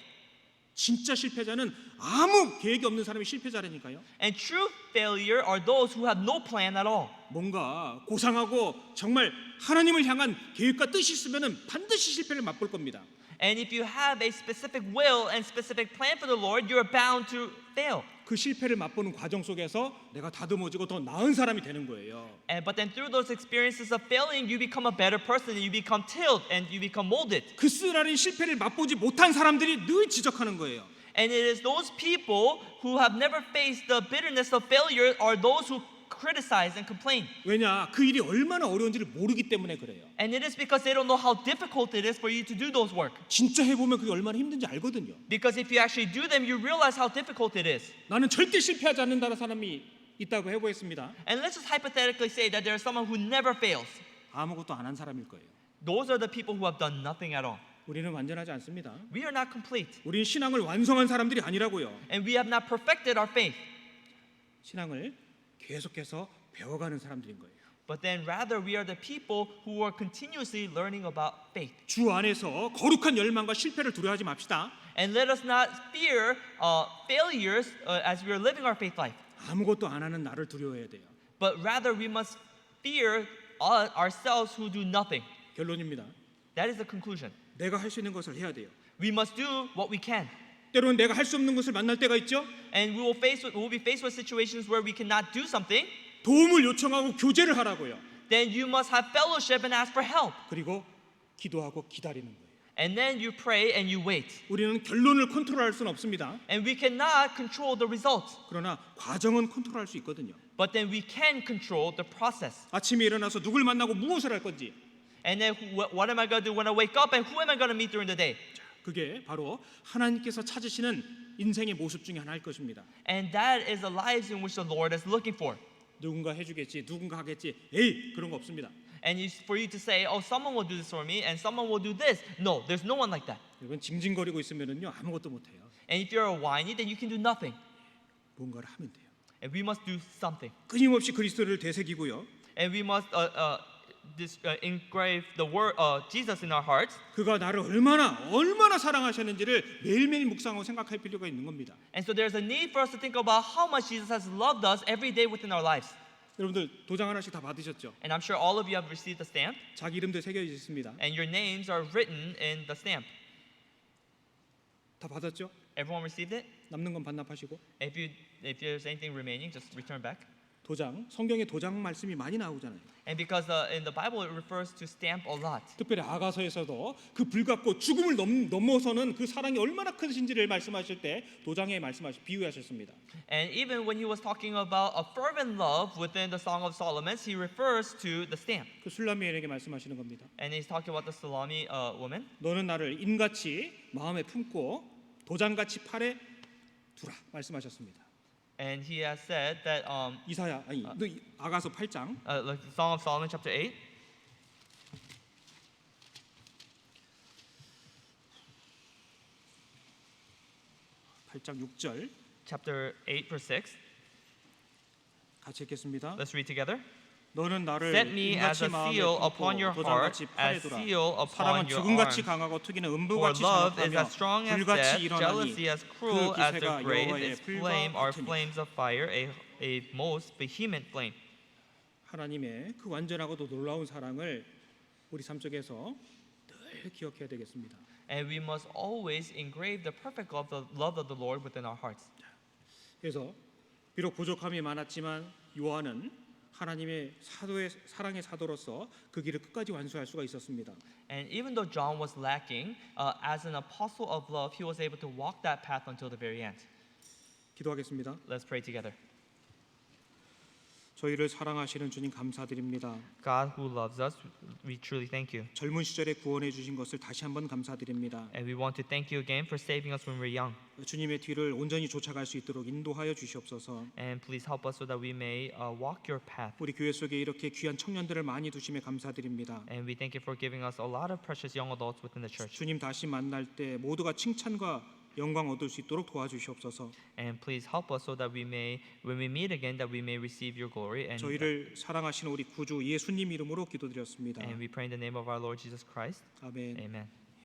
진짜 실패자는 아무 계획이 없는 사람이 실패자라니까요. And true failure are those who have no plan at all. 뭔가 고상하고 정말 하나님을 향한 계획과 뜻이 있으면 반드시 실패를 맛볼 겁니다. And if you have a specific will and specific plan for the Lord, you're bound to fail. 그 실패를 맛보는 과정 속에서 내가 다듬어지고 더 나은 사람이 되는 거예요. But then through those experiences of failing, you become a better person, and you become tilled, and you become molded. 그 쓰라린 실패를 맛보지 못한 사람들이 늘 지적하는 거예요. And it is those people who have never faced the bitterness of failure are those who criticize and complain. 왜냐? 그 일이 얼마나 어려운지를 모르기 때문에 그래요. And it is because they don't know how difficult it is for you to do those work. 진짜 해보면 그게 얼마나 힘든지 알거든요. Because if you actually do them, you realize how difficult it is. 나는 절대 실패하지 않는다는 사람이 있다고 해보겠습니다. And let's just hypothetically say that there is someone who never fails. 아무것도 안 한 사람일 거예요. Those are the people who have done nothing at all. 우리는 완전하지 않습니다. We are not complete. 우리는 신앙을 완성한 사람들이 아니라고요. And we have not perfected our faith. 신앙을 계속해서 배워가는 사람들인 거예요. But then rather we are the people who are continuously learning about faith. 주 안에서 거룩한 열망과 실패를 두려워하지 맙시다. And let us not fear failures as we are living our faith life. 아무것도 안 하는 나를 두려워해야 돼요. But rather we must fear ourselves who do nothing. 결론입니다. That is the conclusion. 내가 할 수 있는 것을 해야 돼요. We must do what we can. 때로는 내가 할 수 없는 것을 만날 때가 있죠. And we will be faced with situations where we cannot do something. 도움을 요청하고 교제를 하라고요. Then you must have fellowship and ask for help. 그리고 기도하고 기다리는 거예요. And then you pray and you wait. 우리는 결론을 컨트롤할 수는 없습니다. And we cannot control the results. 그러나 과정은 컨트롤할 수 있거든요. But then we can control the process. 아침에 일어나서 누굴 만나고 무엇을 할 건지 And then what am I going to do when I wake up, and who am I going to meet during the day? 그게 바로 하나님께서 찾으시는 인생의 모습 중에 하나일 것입니다. And that is the lives in which the Lord is looking for. 누군가 해주겠지, 누군가 하겠지. 에이, 그런 거 없습니다. And for you to say, oh, someone will do this for me and someone will do this. No, there's no one like that. 여러분 징징거리고 있으면은요 아무것도 못 해요. And if you're a whiny, then you can do nothing. 뭔가를 하면 돼요. And we must do something. 끊임없이 그리스도를 되새기고요. And we must engrave the word Jesus in our hearts. 그가 나를 얼마나 사랑하셨는지를 매일매일 묵상하고 생각할 필요가 있는 겁니다. And so there's a need for us to think about how much Jesus has loved us every day within our lives. 여러분들 도장 하나씩 다 받으셨죠? And I'm sure all of you have received the stamp, 자기 이름도 새겨져 있습니다. and your names are written in the stamp. 다 받았죠? Everyone received it? 남는 건 반납하시고. If there's anything remaining, just return back. 도장, 성경에 도장 말씀이 많이 나오잖아요. And because in the Bible it refers to stamp a lot. 특별히 아가서에서도 그 불같고 죽음을 넘어서는 그 사랑이 얼마나 크신지를 말씀하실 때 도장에 비유하셨습니다. And even when he was talking about a fervent love within the Song of Solomon, he refers to the stamp. 그 술라미엘에게 말씀하시는 겁니다. And he's talking about the Salami woman. 너는 나를 인같이 마음에 품고 도장같이 팔에 두라 말씀하셨습니다. And he has said that 이사야 너 아가서 8장 like the Song of Solomon chapter 8. 8장 6절 Chapter 8 verse 6. 같이 읽겠습니다. Let's read together. 너는 나를 Set me as 인같이 a 마음에 seal upon your 품고 heart, 도장같이 팔에 as 두라. seal upon 사랑은 your 죽음같이 arm. 강하고 투기는 For 음부같이 love is 잔혹하며 as strong as 불같이 death, 일어나니 jealousy as 그 cruel as the 기세가 grave, 여호와의 its 불과 flame are 같으니 flames of fire, a most vehement flame. 하나님의 그 완전하고도 놀라운 사랑을 우리 삶 속에서 늘 기억해야 되겠습니다. And we must always engrave the perfect love of the Lord within our hearts. 그래서 비록 부족함이 많았지만 요한은 하나님의 사랑의 사도로서 그 길을 끝까지 완수할 수가 있었습니다. And even though John was lacking, as an apostle of love, he was able to walk that path until the very end. 기도하겠습니다. Let's pray together. 저희를 사랑하시는 주님 감사드립니다. God who loves us, we truly thank you. 젊은 시절에 구원해 주신 것을 다시 한번 감사드립니다. And we want to thank you again for saving us when we're young. 주님의 뒤를 온전히 쫓아갈 수 있도록 인도하여 주시옵소서. And please help us so that we may walk your path. 우리 교회 속에 이렇게 귀한 청년들을 많이 두심에 감사드립니다. And we thank you for giving us a lot of precious young adults within the church. 주님 다시 만날 때 모두가 칭찬과 영광 얻을 수 있도록 도와주시옵소서. And please help us so that we may, when we meet again, that we may receive your glory. And 저희를 사랑하시는 우리 구주 예수님 이름으로 기도드렸습니다. we pray in the name of our Lord Jesus Christ. 아멘. Amen.